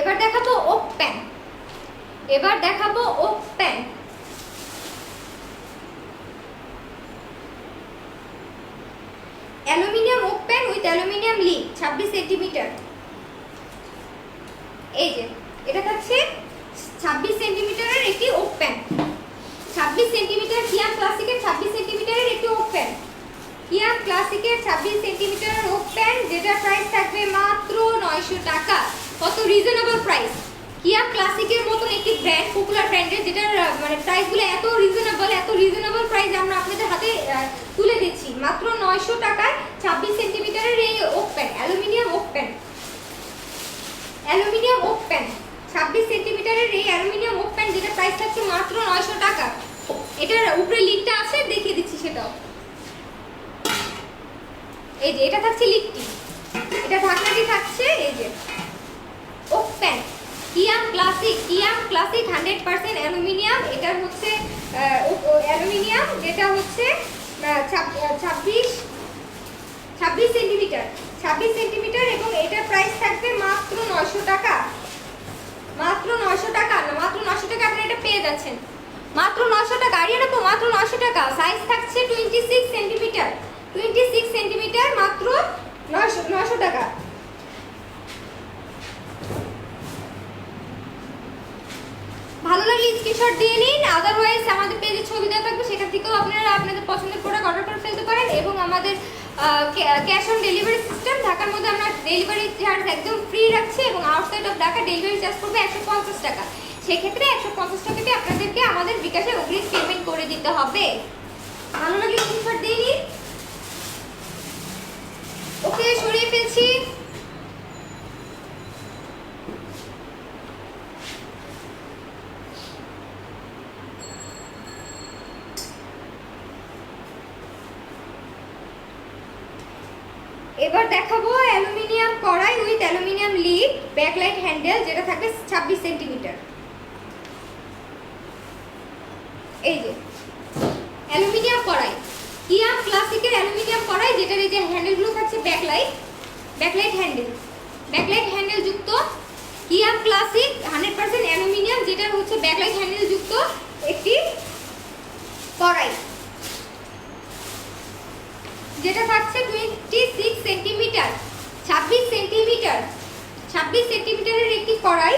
এবার দেখাবো ওক প্যান। এবার দেখাবো wok pan. Aluminium wok pan with aluminium lid 26 centimetre. এই যে এটা থাকছে 26 সেন্টিমিটারের একটি ওক প্যান। 26 সেন্টিমিটার কিয়াম ক্লাসিকের 26 সেন্টিমিটারের একটি ওক প্যান। কিয়াম ক্লাসিকের 26 সেন্টিমিটারের ওক প্যান, যেটা প্রাইস থাকবে মাত্র 900 টাকা। কত রিজনেবল প্রাইস। কিয়া ক্লাসিকের মতন একটি ব্র্যান্ড, পপুলার ব্র্যান্ডের, যেটার মানে প্রাইসগুলো এত রিজনেবল প্রাইস আমরা আপনাদের হাতে তুলে দিচ্ছি মাত্র 900 টাকায়। 26 সেন্টিমিটারের এই wok pan, aluminium wok pan, 26 সেন্টিমিটারের এই অ্যালুমিনিয়াম ওক প্যান, যেটা প্রাইস থাকছে মাত্র 900 টাকা। এটার উপরে লিডটা আছে, দেখিয়ে দিচ্ছি সেটাও। এই যে এটা থাকছে লিডটি, এটা ঢাকনাটি থাকছে। এই যে ওক প্যান, কিয়াম ক্লাসিক 100% অ্যালুমিনিয়াম। এটার হচ্ছে অ্যালুমিনিয়াম, যেটা হচ্ছে 26 সেন্টিমিটার এবং এটার প্রাইস থাকবে মাত্র 900 টাকা। মাত্র 900 টাকা না, মাত্র 900 টাকা আপনি এটা পেয়ে যাচ্ছেন। মাত্র 900 টাকা, আরিয়ান আপু মাত্র 900 টাকা। সাইজ থাকছে 26 সেন্টিমিটার, মাত্র 900 টাকা। ভালো লাগলে স্ক্রিনশট দিয়ে নিন, আদারওয়াইজ আমাদের পেজে ছবি দেওয়া থাকবে, সেখান থেকেও আপনারা আপনাদের পছন্দের প্রোডাক্ট অর্ডার করে ফেলতে পারেন। এবং আমাদের ক্যাশ অন ডেলিভারি সিস্টেম, ঢাকার মধ্যে আমরা ডেলিভারি চার্জ একদম ফ্রি রাখছি এবং outside of Dhaka delivery charge করবে 150 টাকা। সেক্ষেত্রে 150 টাকাতে আপনাদেরকে আমাদের বিকাশে অগ্রিম পেমেন্ট করে দিতে হবে। ভালো লাগলে স্ক্রিনশট দিয়ে নিন। ওকে, সরিয়ে ফেলছি। এবার দেখাবো অ্যালুমিনিয়াম কড়াই with aluminium lead, backlight handle, যেটা থাকবে 26 সেন্টিমিটার। এই যে অ্যালুমিনিয়াম কড়াই, কিয়া ক্লাসিকের অ্যালুমিনিয়াম কড়াই, যেটার এই যে হ্যান্ডেলগুলো থাকছে ব্যাকলাইট হ্যান্ডেল যুক্ত, কিয়া ক্লাসিক 100% অ্যালুমিনিয়াম, যেটা হচ্ছে ব্যাকলাইট হ্যান্ডেল যুক্ত একটি কড়াই, যেটা থাকছে 26 সেন্টিমিটার, 26 সেন্টিমিটারের একটি কড়াই,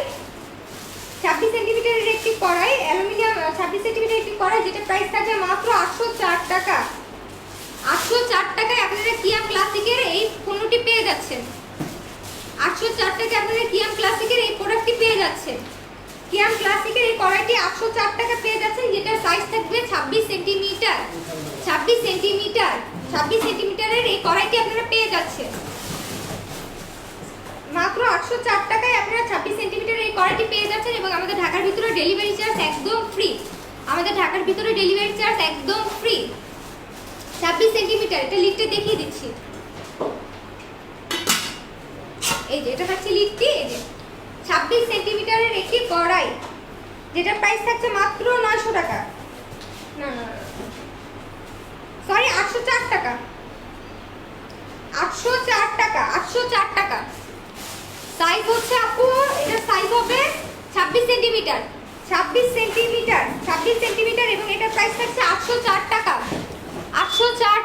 26 সেন্টিমিটারের একটি কড়াই, অ্যালুমিনিয়াম 26 সেন্টিমিটারের একটি কড়াই, যেটা প্রাইস থাকবে মাত্র 804 টাকা। 804 টাকায় আপনারা কিয়াম ক্লাসিকের এই পণ্যটি পেয়ে যাচ্ছেন। 804 টাকায় আপনারা কিয়াম ক্লাসিকের এই প্রোডাক্টটি পেয়ে যাচ্ছেন। কিয়াম ক্লাসিকের এই কড়াইটি 804 টাকা পেয়ে যাচ্ছেন, যেটার সাইজ থাকবে 26 সেন্টিমিটার। 26 সেন্টিমিটারের এই কড়াইটি আপনারা পেয়ে যাচ্ছেন মাত্র 804 টাকায়। আপনারা 26 সেন্টিমিটারের এই কড়াইটি পেয়ে যাচ্ছেন এবং আমাদের ঢাকার ভিতরে ডেলিভারি চার্জ একদম ফ্রি। 26 সেন্টিমিটার, এটা লিডটা দেখিয়ে দিচ্ছি। এই যে এটা থাকছে লিডটি, এই যে 26 সেন্টিমিটারের একটি কড়াই, যেটা প্রাইস থাকছে মাত্র 900 টাকা। না সরি, 804 টাকা। 804 টাকা। সাইজ হচ্ছে আপু, এটার সাইজ হবে 26 সেন্টিমিটার এবং এটার প্রাইস থাকছে 804 টাকা। 804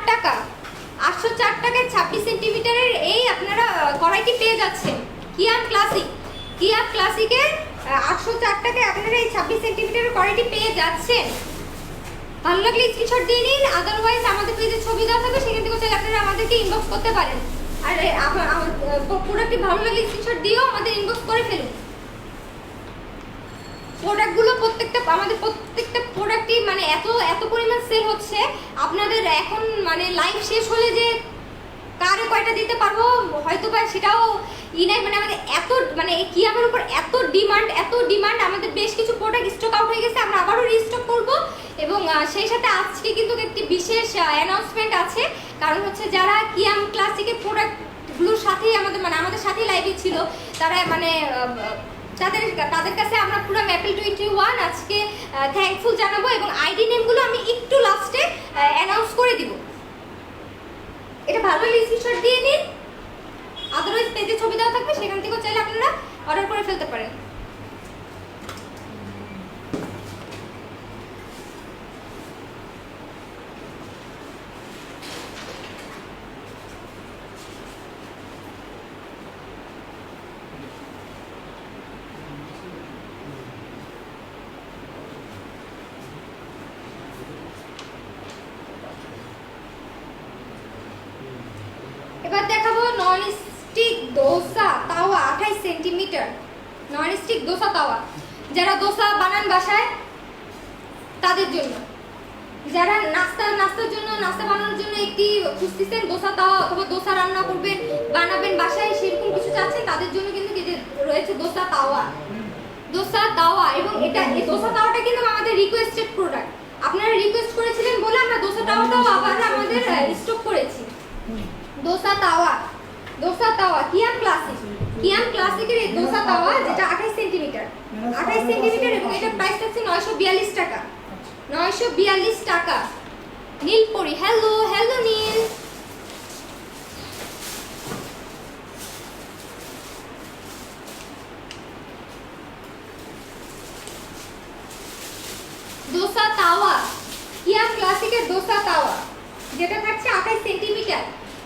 টাকায় 26 সেন্টিমিটারের এই আপনারা কড়াইটি পেয়ে যাচ্ছেন। কিয়াম ক্লাসিকের 804 টাকায় আপনারা এই 26 সেন্টিমিটারের কড়াইটি পেয়ে যাচ্ছেন। ভালো লাগলে স্ক্রিনশট দিয়ে নিন, আদারওয়াইজ আমাদের পেজে ছবি দেওয়া থাকবে, সেখান থেকে চাইলে আপনারা আমাদেরকে ইনবক্স করতে পারেন। আর আমার প্রোডাক্টটি ভালো লাগলে স্ক্রিনশট দিয়েও আমাদের ইনবক্স করে ফেলুন। প্রোডাক্টগুলো আমাদের প্রত্যেকটা প্রোডাক্টই মানে এত পরিমাণ সেল হচ্ছে, আপনাদের এখন মানে লাইভ শেষ হলে যে কারে কয়টা দিতে পারবো হয়তো বা সেটাও নাই, মানে আমাদের এই কিয়ামের উপর এত ডিমান্ড, আমাদের বেশ কিছু প্রোডাক্ট স্টক আউট হয়ে গেছে, আমরা আবারও রিস্টক করব। এবং সেই সাথে আজকে কিন্তু একটি বিশেষ অ্যানাউন্সমেন্ট আছে, কারণ হচ্ছে যারা কিয়াম ক্লাসিকের প্রোডাক্টগুলোর সাথেই আমাদের সাথেই লাইভে ছিল, তারা তাদের কাছে আমরা পুরো ম্যাপেল 21 আজকে থ্যাঙ্কফুল জানাবো এবং আইডি নেমগুলো আমি একটু লাস্টে অ্যানাউন্স করে দিব। এটা ভালো স্ক্রিনশট দিয়ে নিন, আদারওয়াইজ পেজে ছবি দেওয়া থাকবে, সেখান থেকেও চাইলে আপনারা অর্ডার করে ফেলতে পারেন। এবার দেখাবো নন স্টিক দোসা তাওয়া 28 সেন্টিমিটার। ননস্টিক দোসা তাওয়া, যারা দোসা বানান বাসায় তাদের জন্য, যারা নাস্তার জন্য নাস্তা বানানোর জন্য একটি খুঁজতেছেন দোসা তাওয়া অথবা দোসা রান্না করবেন বানাবেন বাসায় সেরকম কিছু চাচ্ছেন তাদের জন্য কিন্তু রয়েছে দোসা তাওয়া। দোসা তাওয়া এবং এটা এই দোসা তাওয়াটা কিন্তু আমাদের রিকোয়েস্টেড প্রোডাক্ট, আপনারা রিকোয়েস্ট করেছিলেন বলে আমরা দোসা তাওয়াটাও আবার আমাদের স্টক করেছি। দোসা তাওয়া, দোসা তাওয়া কিয়াম ক্লাসিক, কিয়াম ক্লাসিকের এই দোসা তাওয়া যেটা 28 সেন্টিমিটার, 28 সেন্টিমিটার এবং এটার প্রাইস আছে 942 টাকা, 942 টাকা। নীলপরি, হ্যালো হ্যালো নীল। দোসা তাওয়া, কিয়াম ক্লাসিকের দোসা তাওয়া যেটা থাকছে 28 সেন্টিমিটার,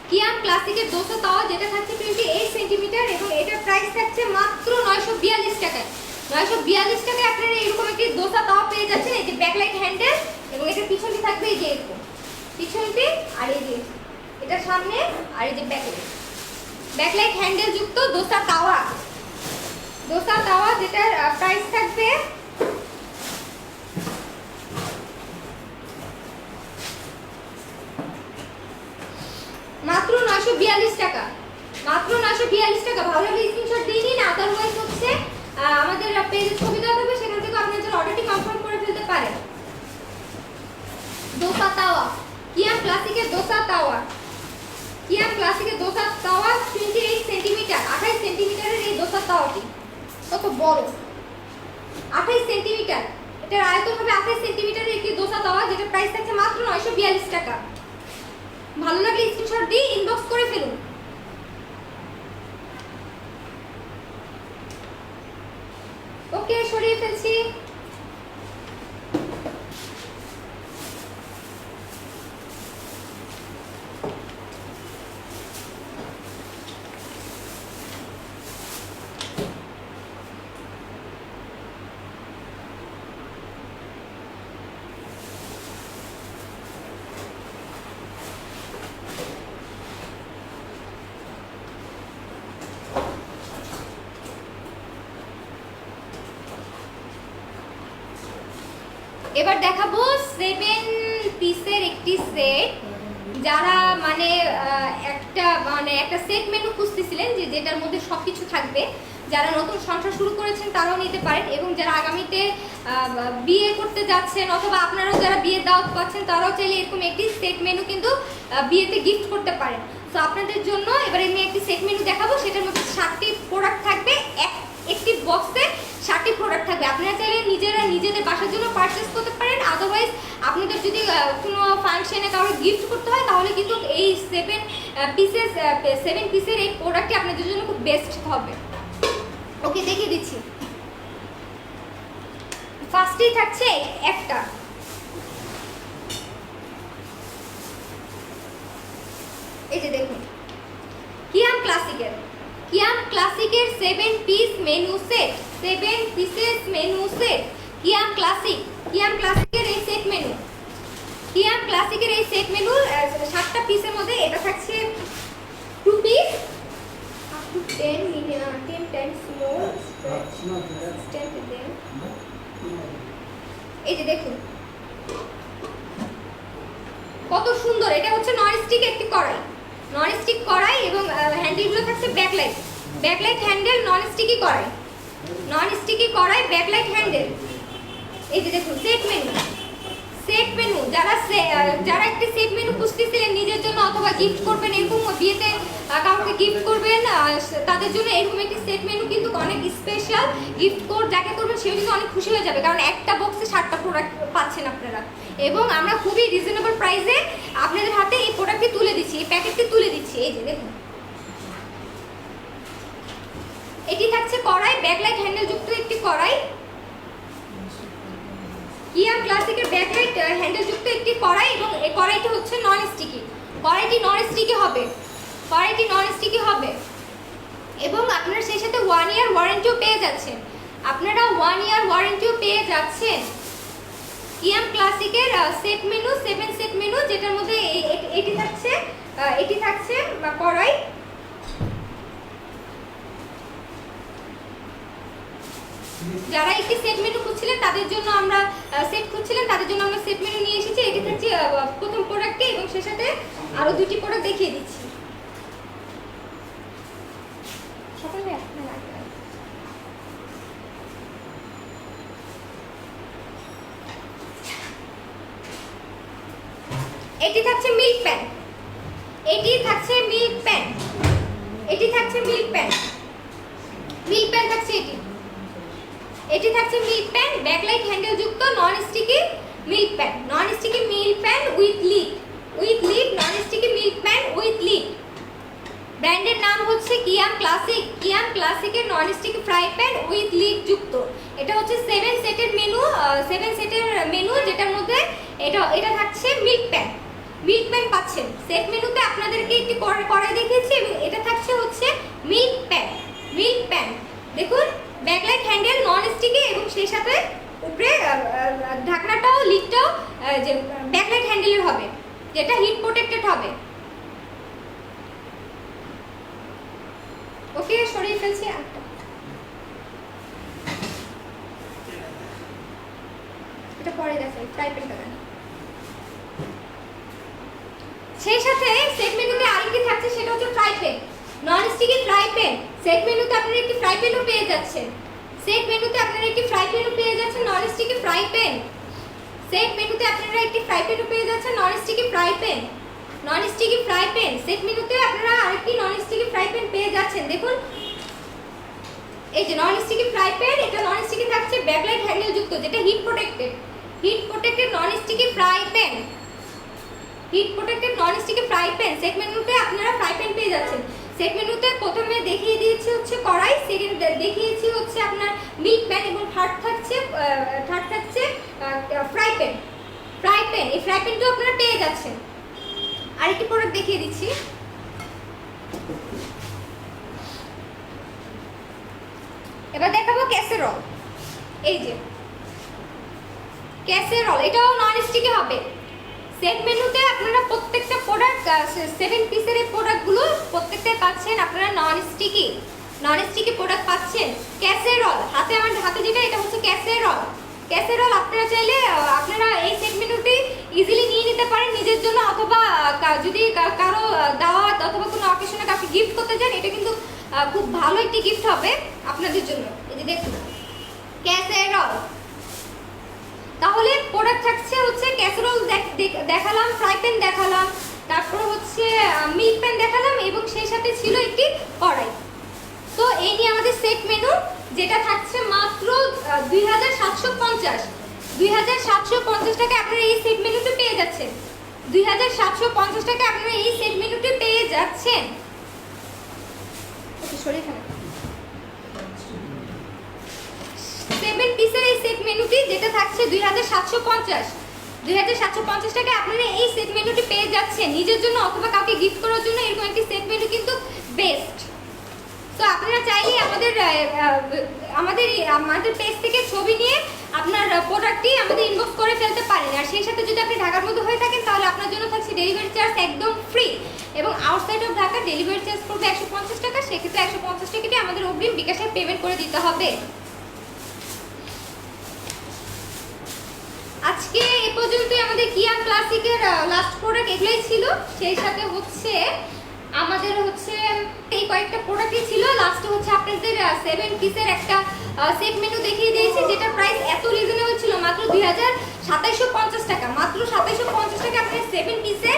কিয়াম ক্লাসিকের দোসা তাওয়া যেটা থাকছে 28 সেন্টিমিটার এবং এটার প্রাইস থাকছে মাত্র 942 টাকায়। 942 টাকায় আপনারা এরকম একটি দোসা তাওয়া পেয়ে যাচ্ছেন। এই যে ব্যাকলাইট হ্যান্ডেল এবং এটার পিছনটি থাকবে এই যে এরকম পিছনটি, আর এই যে এটা সামনে, আর এই যে ব্যাকলাইট হ্যান্ডেল যুক্ত দোসা তাওয়া, দোসা তাওয়া যেটার প্রাইস থাকবে মাত্র 942 টাকা, মাত্র 942 টাকা। ভালো লাগলে স্ক্রিনশট দিয়ে নিন, আদারওয়াইজ হচ্ছে আমাদের পেজে ছবি দেওয়া থাকবে সেখান থেকে আপনারা যে অর্ডারটি কনফার্ম করে ফেলতে পারেন। দোসা তাওয়া, কিয়াম ক্লাসিকের দোসা তাওয়া, কিয়াম ক্লাসিকের দোসা তাওয়া 28 সেন্টিমিটার, 28 সেন্টিমিটারের এই দোসা তাওয়াটি কত বড়, 28 সেন্টিমিটার, এটার আয়তন হবে 28 সেন্টিমিটারের একটি দোসা তাওয়া যেটা প্রাইস থাকছে মাত্র 942 টাকা। ভালো লাগলে স্ক্রিনশট দিয়ে ইনবক্স করে ফেলুন। ওকে, সরিয়ে ফেলছি। এবার দেখাবো 7 পিসের একটি সেট, যারা মানে একটা সেট মেনু খুঁজতেছিলেন যে যেটার মধ্যে সবকিছু থাকবে, যারা নতুন সংসার শুরু করেছেন তারাও নিতে পারেন এবং যারা আগামীতে বিয়ে করতে যাচ্ছেন অথবা আপনারাও যারা বিয়ে দাওয়াত পাচ্ছেন তারাও চাইলে এরকম একটি সেট মেনু কিন্তু বিয়েতে গিফট করতে পারেন। তো আপনাদের জন্য এবার আমি একটি সেট মেনু দেখাবো, সেটার মধ্যে 7টি প্রোডাক্ট থাকবে, একটি বক্সে 7টি প্রোডাক্ট থাকবে। আপনারা চাইলে নিজেদের বাসার জন্য পারচেস করতে পারেন, আদারওয়াইজ আপনাদের যদি কোনো ফাংশনে কারো গিফট করতে হয় তাহলে কিন্তু এই 7 পিসের এই প্রোডাক্টটি আপনাদের জন্য খুব বেস্ট হবে। ওকে, দেখিয়ে দিচ্ছি। ফার্স্টেই থাকছে একটা, এই যে দেখুন কিয়াম ক্লাসিকের 7 piece menu set, 7 pieces menu set, কিয়াম ক্লাসিকের এই সেট মেনু, কিয়াম ক্লাসিকের এই সেট মেনু 7টা পিসের মধ্যে এটা থাকছে 2 piece up to 10 times more stretch them। এই যে দেখুন কত সুন্দর, এটা হচ্ছে ননস্টিক একটি কড়াই, ননস্টিক কড়াই এবং হ্যান্ডেলগুলো থাকছে ব্যাকলাইট হ্যান্ডেল, ননস্টিকি কড়াই ব্যাকলাইট হ্যান্ডেল। এই যে দেখুন সেট মেনু, যারা একটি সেট মেনু খুঁজতেছিলেন নিজের জন্য অথবা গিফট করবেন, এরকম বিয়েতে কাউকে গিফট করবেন তাদের জন্য এরকম একটি সেট মেনু কিন্তু অনেক স্পেশাল। গিফট যাকে করবেন সেও কিন্তু অনেক খুশি হয়ে যাবে, কারণ একটা বক্সে 7টা প্রোডাক্ট পাচ্ছেন আপনারা এবং আমরা খুবই রিজনেবল প্রাইসে আপনাদের হাতে এই প্রোডাক্টটি তুলে দিচ্ছি, এই প্যাকেটটি তুলে দিচ্ছি। এই যে দেখুন এটি থাকছে কড়াই, ব্যাকলাইট হ্যান্ডেল যুক্ত একটি কড়াই, কিয়াম ক্লাসিকের ব্যাকলাইট হ্যান্ডেল যুক্ত একটি কড়াই এবং এই কড়াইটি হচ্ছে কড়াইটি নন স্টিকি হবে এবং আপনারা সেই সাথে 1 ইয়ার ওয়ারেন্টিও পেয়ে যাচ্ছেন। কিয়াম ক্লাসিকের সেট মেনু 7 সেট মেনু, যেটার মধ্যে এটি থাকছে কড়াই, যারা একটি সেট মেনু খুঁজছিলেন তাদের জন্য আমরা সেট মেনু নিয়ে এসেছি। এটি থাকছে প্রথম প্রোডাক্টে এবং সে সাথে আরো দুটি প্রোডাক্ট দেখিয়ে দিচ্ছি। এটি থাকছে মিল্ক প্যান, এটি থাকছে মিল্ক প্যান, এটি থাকছে মিল্ক প্যান, মিল্ক প্যান থাকছে এটি থাকছে মিল্ক প্যান, ব্যাকলাইট হ্যান্ডেল যুক্ত non sticky milk pan, non sticky milk pan with lid non sticky milk pan with lid. ব্র্যান্ডের নাম হচ্ছে কিয়াম ক্লাসিকের non sticky fry pan with lid যুক্ত। এটা হচ্ছে 7 সেটের মেনু যেটার মধ্যে এটা থাকছে মিল্ক প্যান পাচ্ছেন। সেট মেনুতে আপনাদেরকে একটি কড়াই দেখিয়েছি এবং এটা থাকছে হচ্ছে মিল্ক প্যান। দেখুন ব্যাকলাইট হ্যান্ডেল নন স্টিকি এবং সেই সাথে উপরে ঢাকনাটাও লিডটাও যে ব্যাকলাইট হ্যান্ডেলের হবে, যেটা হিট প্রোটেক্টেড হবে। ওকে, সরিয়ে ফেলছি একটা, এটা পরে দেখেন ফ্রাই প্যানটা দেন। সেই সাথে সেট মেনুতে আরেকটি থাকছে, সেটা হচ্ছে fry pan, non sticky fry pan. Set মেনুতে আপনারা একটি ফ্রাই প্যানও পেয়ে যাচ্ছেন, নন স্টিকি ফ্রাই প্যান। সেট মেনুতে আপনারা একটি ফ্রাই প্যানও পেয়ে যাচ্ছেন, নন স্টিকি ফ্রাই প্যান। সেট মেনুতে আপনারা আরেকটি নন স্টিকি ফ্রাই প্যান পেয়ে যাচ্ছেন। দেখুন এই যে নন স্টিকি ফ্রাই প্যান, এটা নন স্টিকি থাকছে ব্যাকলাইট হ্যান্ডেল যুক্ত, যেটা heat protected non sticky fry pan. Set মেনুতে আপনারা ফ্রাই প্যান পেয়ে যাচ্ছেন। সেট মেনুতে প্রথমে দেখিয়ে দিয়েছি হচ্ছে কড়াই, সেকেন্ড দেখিয়েছি হচ্ছে আপনার মিল্ক প্যান এবং থার্ড থাকছে ফ্রাই প্যান। এই ফ্রাই প্যানটাও আপনারা পেয়ে যাচ্ছেন। আরেকটি প্রোডাক্ট দেখিয়ে দিচ্ছি, এবার দেখাবো ক্যাসেরল। এই যে ক্যাসেরল, এটাও নন স্টিকি হবে। সেট মেনুতে আপনারা প্রত্যেকটা প্রোডাক্ট 7 পিসের এই প্রোডাক্টগুলো প্রত্যেকটাই পাচ্ছেন আপনারা নন স্টিকি প্রোডাক্ট পাচ্ছেন। ক্যাসেরল আমার হাতে যেটা, এটা হচ্ছে ক্যাসেরল। আপনারা চাইলে আপনারা এই সেট মেনুটি ইজিলি নিয়ে নিতে পারেন নিজের জন্য, অথবা যদি কারো দাওয়াত অথবা কোনো অকেশনে কাউকে গিফট করতে চান, এটা কিন্তু খুব ভালো একটি গিফট হবে আপনাদের জন্য। এই যে দেখুন ক্যাসেরল। তাহলে প্রোডাক্ট থাকছে হচ্ছে ক্যাসেরল দেখালাম, ফ্রাই প্যান দেখালাম, তারপর হচ্ছে মিল্ক প্যান দেখালাম এবং সেই সাথে ছিল একটি কড়াই। তো এই নিয়ে আমাদের সেট মেনু, যেটা থাকছে মাত্র 2750 টাকায় আপনারা এই সেট মেনুটি পেয়ে যাচ্ছেন। 2750 টাকায় আপনারা এই সেট মেনুটি পেয়ে যাচ্ছেন। সরি, 7 পিসের এই সেট মেনুটি যেটা থাকছে 2750 টাকায় আপনারা এই সেট মেনুটি পেয়ে যাচ্ছেন নিজের জন্য অথবা কাউকে গিফট করার জন্য। এরকম একটি সেট মেনু কিন্তু বেস্ট। তো আপনারা চাইলে আমাদের পেজ থেকে ছবি নিয়ে আপনার প্রোডাক্টটি আমাদের ইনবক্স করে ফেলতে পারেন। আর সেই সাথে যদি আপনি ঢাকার মধ্যে হয়ে থাকেন তাহলে আপনার জন্য থাকছে ডেলিভারি চার্জ একদম ফ্রি, এবং outside of Dhaka delivery charge পড়বে 150 টাকা। সেক্ষেত্রে 150 টাকাটি আমাদের অগ্রিম বিকাশে পেমেন্ট করে দিতে হবে। আজকে এ পর্যন্তই আমাদের কিয়াম ক্লাসিকের লাস্ট প্রোডাক্ট এগুলোই ছিল। সেই সাথে হচ্ছে আমাদের হচ্ছে এই কয়েকটা প্রোডাক্টই ছিল। লাস্টে হচ্ছে আপনাদের 7 পিসের একটা সেট মেনু দেখিয়ে দিয়েছি, যেটা প্রাইস এত রিজনেবল ছিল, মাত্র 2750 টাকা। মাত্র 2750 টাকা আপনি 7 পিসের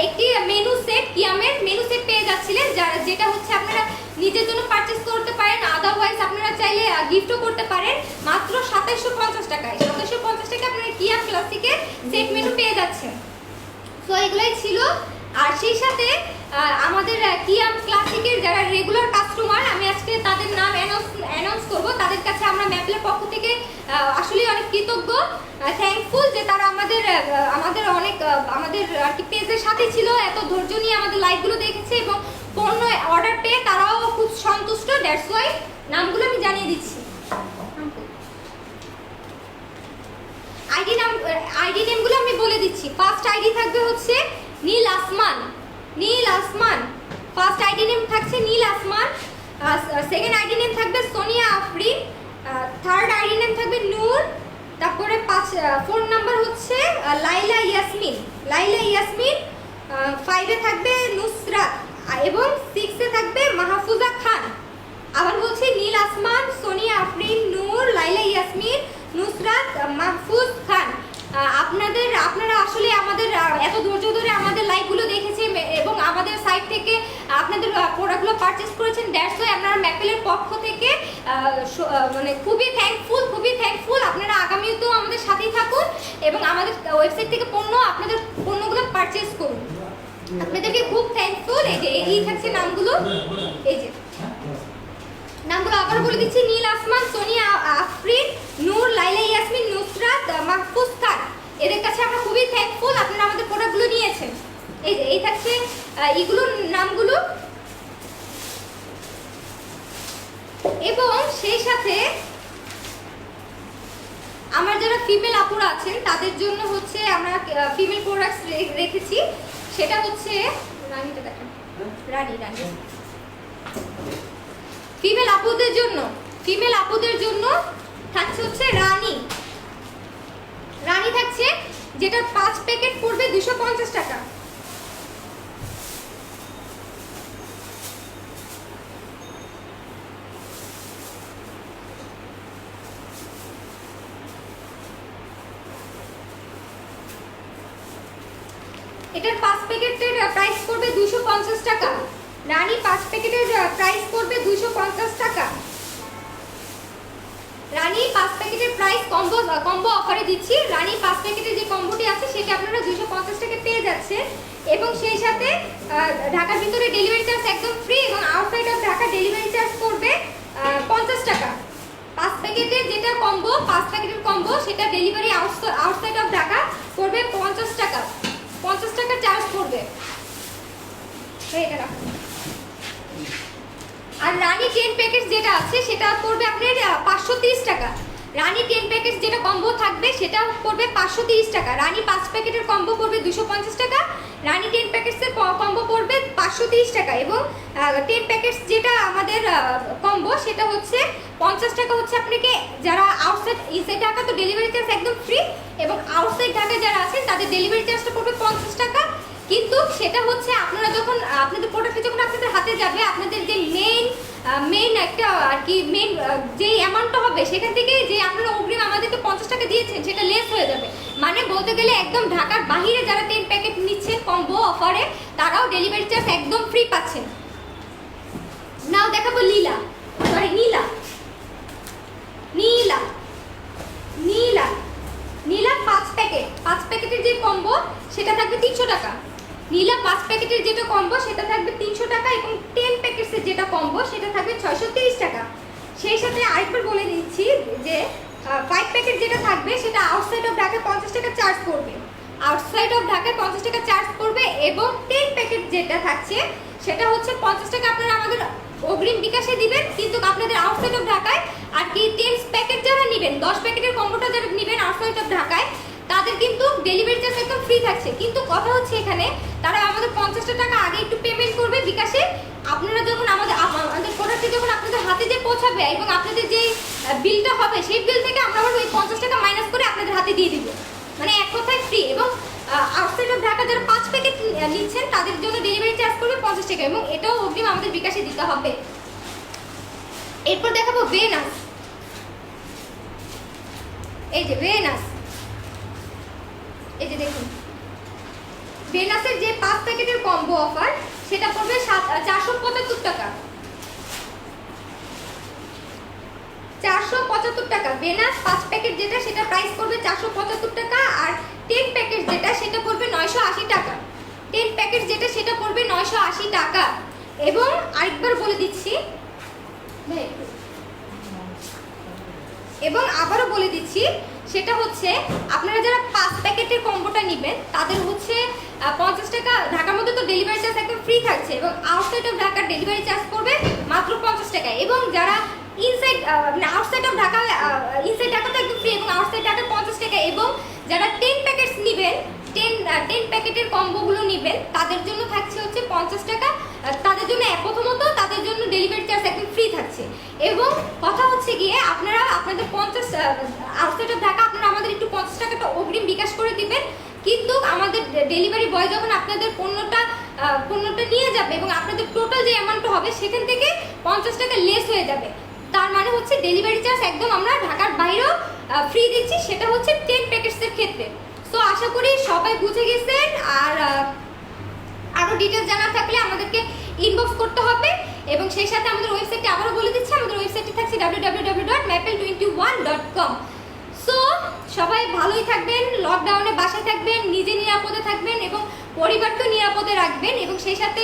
একটি মেনু সেট, কিয়ামের মেনু সেট পেয়ে যাচ্ছিলেন, যেটা হচ্ছে আপনারা নিজের জন্য পারচেজ করতে পারেন, আদারওয়াইজ আপনারা চাইলে গিফটও করতে পারেন। মাত্র 2750 টাকায় 2750 টাকা আপনারা কিয়াম ক্লাসিকের সেট মেনু পেয়ে যাচ্ছেন। তো এগুলাই ছিল। আর সেই সাথে আমাদের কিয়াম ক্লাসিকের যারা রেগুলার কাস্টমার, আমি আজকে তাদের নাম অ্যানাউন্স করব। তাদের কাছে আমরা ম্যাপলের পক্ষ থেকে আসলে অনেক কৃতজ্ঞ, থ্যাঙ্কফুল যে তারা আমাদের অনেক আমাদের আর কি পেজের সাথে ছিল, এত ধৈর্য নিয়ে আমাদের লাইভগুলো দেখেছে এবং পণ্য অর্ডার পেয়ে তারাও খুব সন্তুষ্ট। দ্যাটস ওয়াই নামগুলো আমি জানিয়ে দিচ্ছি। আইডি নেমগুলো আমি বলে দিচ্ছি। ফার্স্ট আইডি থাকবে হচ্ছে নীল আসমান। ফার্স্ট আইডি নেম থাকছে নীল আসমান। সেকেন্ড আইডি নেম থাকবে Sonia Afrin. Third ID name থাকবে নূর, তারপরে 4 নাম্বার হচ্ছে লাইলা ইয়াসমিন, লাইলা ইয়াসমিন, 5-এ থাকবে নুসরাত এবং 6-এ থাকবে মাহফুজা খান। আবার বলছি নীল আসমান, সোনিয়া আফরিন, নূর, লাইলা ইয়াসমিন, নুসরাত, মাহফুজ খান। আপনারা আসলে আমাদের এত ধৈর্য ধরে আমাদের লাইভগুলো দেখেছেন এবং আমাদের সাইট থেকে আপনাদের প্রোডাক্টগুলো পারচেস করেছেন। দ্যাটস ওয়াই আপনারা ম্যাপেলের পক্ষ থেকে মানে খুবই থ্যাঙ্কফুল। আপনারা আগামীতেও আমাদের সাথেই থাকুন এবং আমাদের ওয়েবসাইট থেকে আপনাদের পণ্যগুলো পারচেস করুন। আপনাদেরকে খুব থ্যাঙ্কফুল। এই থাকছে নামগুলো, এই যে নামগুলো আবার বলে দিচ্ছি, নীল আসমান, সোনিয়া আফরিন, নূর, লাইলা ইয়াসমিন, নুসরাত, মাহফুজ খান। এদের কাছে আমরা খুবই থ্যাঙ্কফুল, আপনারা আমাদের প্রোডাক্টগুলো নিয়েছেন। এই যে এই থাকছে এইগুলোর নামগুলো। এবং সেই সাথে আমার যারা ফিমেল আপুরা আছেন তাদের জন্য হচ্ছে আমরা ফিমেল প্রোডাক্টস রেখেছি। সেটা হচ্ছে রানীটা দেখেন, রানী ফিমেল আপুদের জন্য থাকছে হচ্ছে রানী থাকছে, যেটা 5 প্যাকেট পড়বে 250 টাকা। এটার 5 প্যাকেটের প্রাইস পড়বে 250 টাকা। রানী 5 প্যাকেটের প্রাইস পড়বে 250 টাকা। রানী 5 প্যাকেটের প্রাইস কম্বো অফারে দিচ্ছি। রানী 5 প্যাকেটের যে কম্বোটি আছে সেটা আপনারা 250 টাকা পেয়ে যাচ্ছে এবং সেই সাথে ঢাকার ভিতরে ডেলিভারি চার্জ একদম ফ্রি এবং outside of Dhaka delivery charge পড়বে 50 টাকা। 5 প্যাকেটের যেটা কম্বো, 5 প্যাকেটের কম্বো, সেটা ডেলিভারি আউটসাইড অফ ঢাকা পড়বে 50 টাকা। 50 টাকা চার্জ পড়বে। এটা রাখুন। আর রানী 10 প্যাকেট যেটা আছে সেটা পড়বে আপনার 530 টাকা। রানী 10 প্যাকেট যেটা কম্বো থাকবে সেটা পড়বে 530 টাকা। রানী 5 প্যাকেটের কম্বো পড়বে 250 টাকা। রানী 10 প্যাকেটসের কম্বো পড়বে 530 টাকা এবং 10 প্যাকেটস যেটা আমাদের কম্বো সেটা হচ্ছে 50 টাকা হচ্ছে আপনাকে। যারা আউটসাইড ইনসাইড ঢাকা তো ডেলিভারি চার্জ একদম ফ্রি এবং আউটসাইড ঢাকায় যারা আছেন তাদের ডেলিভারি চার্জটা পড়বে 50 টাকা। কিন্তু সেটা হচ্ছে আপনারা যখন আপনাদের প্রোডাক্ট যখন আপনাদের হাতে যাবে, আপনাদের যে মেইন একটা আর কি মেইন যে অ্যামাউন্টটা হবে সেখান থেকে যে আপনারা অগ্রিম আমাদেরকে 50 টাকা দিয়েছেন সেটা লেস হয়ে যাবে। মানে বলতে গেলে একদম ঢাকার বাইরে যারা 10 প্যাকেট নিচ্ছেন কম্বো অফারে তারাও ডেলিভারি চার্জ একদম ফ্রি পাচ্ছেন। নাও দেখাবো নীলা 5 প্যাকেটের যে কম্বো সেটা থাকবে 300 টাকা। নীলা 5 প্যাকেটের যেটা কম্বো সেটা থাকবে 300 টাকা এবং 10 প্যাকেটসের যেটা কম্বো সেটা থাকবে 630 টাকা। সেই সাথে আরেকবার বলে দিচ্ছি যে 5 প্যাকেট যেটা থাকবে সেটা আউটসাইড অফ ঢাকায় 50 টাকা চার্জ পড়বে, আউটসাইড অফ ঢাকায় 50 টাকা চার্জ পড়বে এবং 10 প্যাকেট যেটা থাকছে সেটা হচ্ছে 50 টাকা আপনারা আমাদের অগ্রিম বিকাশে দিবেন, কিন্তু আপনাদের আউটসাইড অফ ঢাকায় আর কি 10 প্যাকেট যারা নেবেন, 10 প্যাকেটের কম্বোটা যারা নেবেন আউটসাইড অফ ঢাকায় তাদের কিন্তু ডেলিভারি চার্জ একদম ফ্রি থাকছে। কিন্তু কথা হচ্ছে এখানে তারা আমাদের 50 টাকা আগে একটু পেমেন্ট করবে বিকাশে। আপনারা যখন আমাদের প্রোডাক্টটি যখন আপনাদের হাতে যে পৌঁছাবে এবং আপনাদের যে বিলটা হবে সেই বিল থেকে আমরা আবার ওই 50 টাকা মাইনাস করে আপনাদের হাতে দিয়ে দিব, মানে এক কথায় ফ্রি। এবং আউটসাইড অফ ঢাকা যারা 5 প্যাকেট নিচ্ছেন তাদের জন্য ডেলিভারি চার্জ করবে 50 টাকা এবং এটাও অগ্রিম আমাদের বিকাশে দিতে হবে। এরপর দেখাবো ভেনাস। এই যে ভেনাস, এই যে দেখুন ভেনাসের যে 5 প্যাকেটের কম্বো অফার সেটা পড়বে 475 টাকা। 475 টাকা ভেনাস 5 প্যাকেট যেটা সেটা প্রাইস পড়বে 475 টাকা। আর 10 প্যাকেট যেটা সেটা পড়বে 980 টাকা। 10 প্যাকেট যেটা সেটা পড়বে 980 টাকা। এবং আরেকবার বলে দিচ্ছি, এবং আবারও বলে দিচ্ছি সেটা হচ্ছে আপনারা যারা 5 প্যাকেটের কম্বোটা নেবেন তাদের হচ্ছে 50 টাকা, ঢাকার মধ্যে তো ডেলিভারি চার্জ একদম ফ্রি থাকছে এবং আউটসাইড অফ ঢাকার ডেলিভারি চার্জ পড়বে মাত্র 50 টাকা। এবং যারা ইনসাইড মানে outside of Dhaka, inside Dhaka তো একদম ফ্রি এবং আউটসাইড ঢাকা 50 টাকা। এবং যারা 10 প্যাকেটস নেবেন 10 প্যাকেটের কম্বোগুলো নেবেন তাদের জন্য থাকছে হচ্ছে 50 টাকা। তাদের জন্য প্রথমত তাদের জন্য ডেলিভারি চার্জ একদম ফ্রি থাকছে। এবং কথা হচ্ছে গিয়ে আপনারা আপনাদের 50 আউটসাইড অফ ঢাকা আপনারা আমাদের একটু 50 টাকাটা অগ্রিম বিকাশ করে দিবেন, কিন্তু আমাদের ডেলিভারি বয় যখন আপনাদের পণ্যটা নিয়ে যাবে এবং আপনাদের টোটাল যে অ্যামাউন্ট হবে সেখান থেকে 50 টাকা লেস হয়ে যাবে। তার মানে হচ্ছে ডেলিভারি চার্জ একদম আমরা ঢাকার বাইরেও ফ্রি দিচ্ছি, সেটা হচ্ছে 10 প্যাকেটসের ক্ষেত্রে। সো আশা করি সবাই বুঝে গেছেন। আর আরও ডিটেলস জানা থাকলে আমাদেরকে ইনবক্স করতে হবে। এবং সেই সাথে আমাদের ওয়েবসাইটে আবারও বলে দিচ্ছি, আমাদের ওয়েবসাইটে থাকছে www.maple21.com। সো সবাই ভালোই থাকবেন, লকডাউনে বাসায় থাকবেন, নিজে নিরাপদে থাকবেন এবং পরিবারকে নিরাপদে রাখবেন। এবং সেই সাথে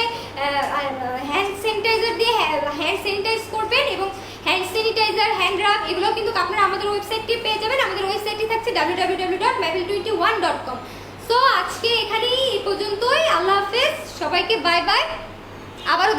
হ্যান্ড স্যানিটাইজার দিয়ে হ্যান্ড স্যানিটাইজ করবেন এবং হ্যান্ড স্যানিটাইজার, হ্যান্ড রাব এগুলো কিন্তু আপনারা আমাদের ওয়েবসাইটে পেয়ে যাবেন। আমাদের ওয়েবসাইটে থাকছে www.maple21.com। সো আজকে এখানেই এই পর্যন্তই। আল্লাহ হাফেজ, সবাইকে বাই বাই। আবারও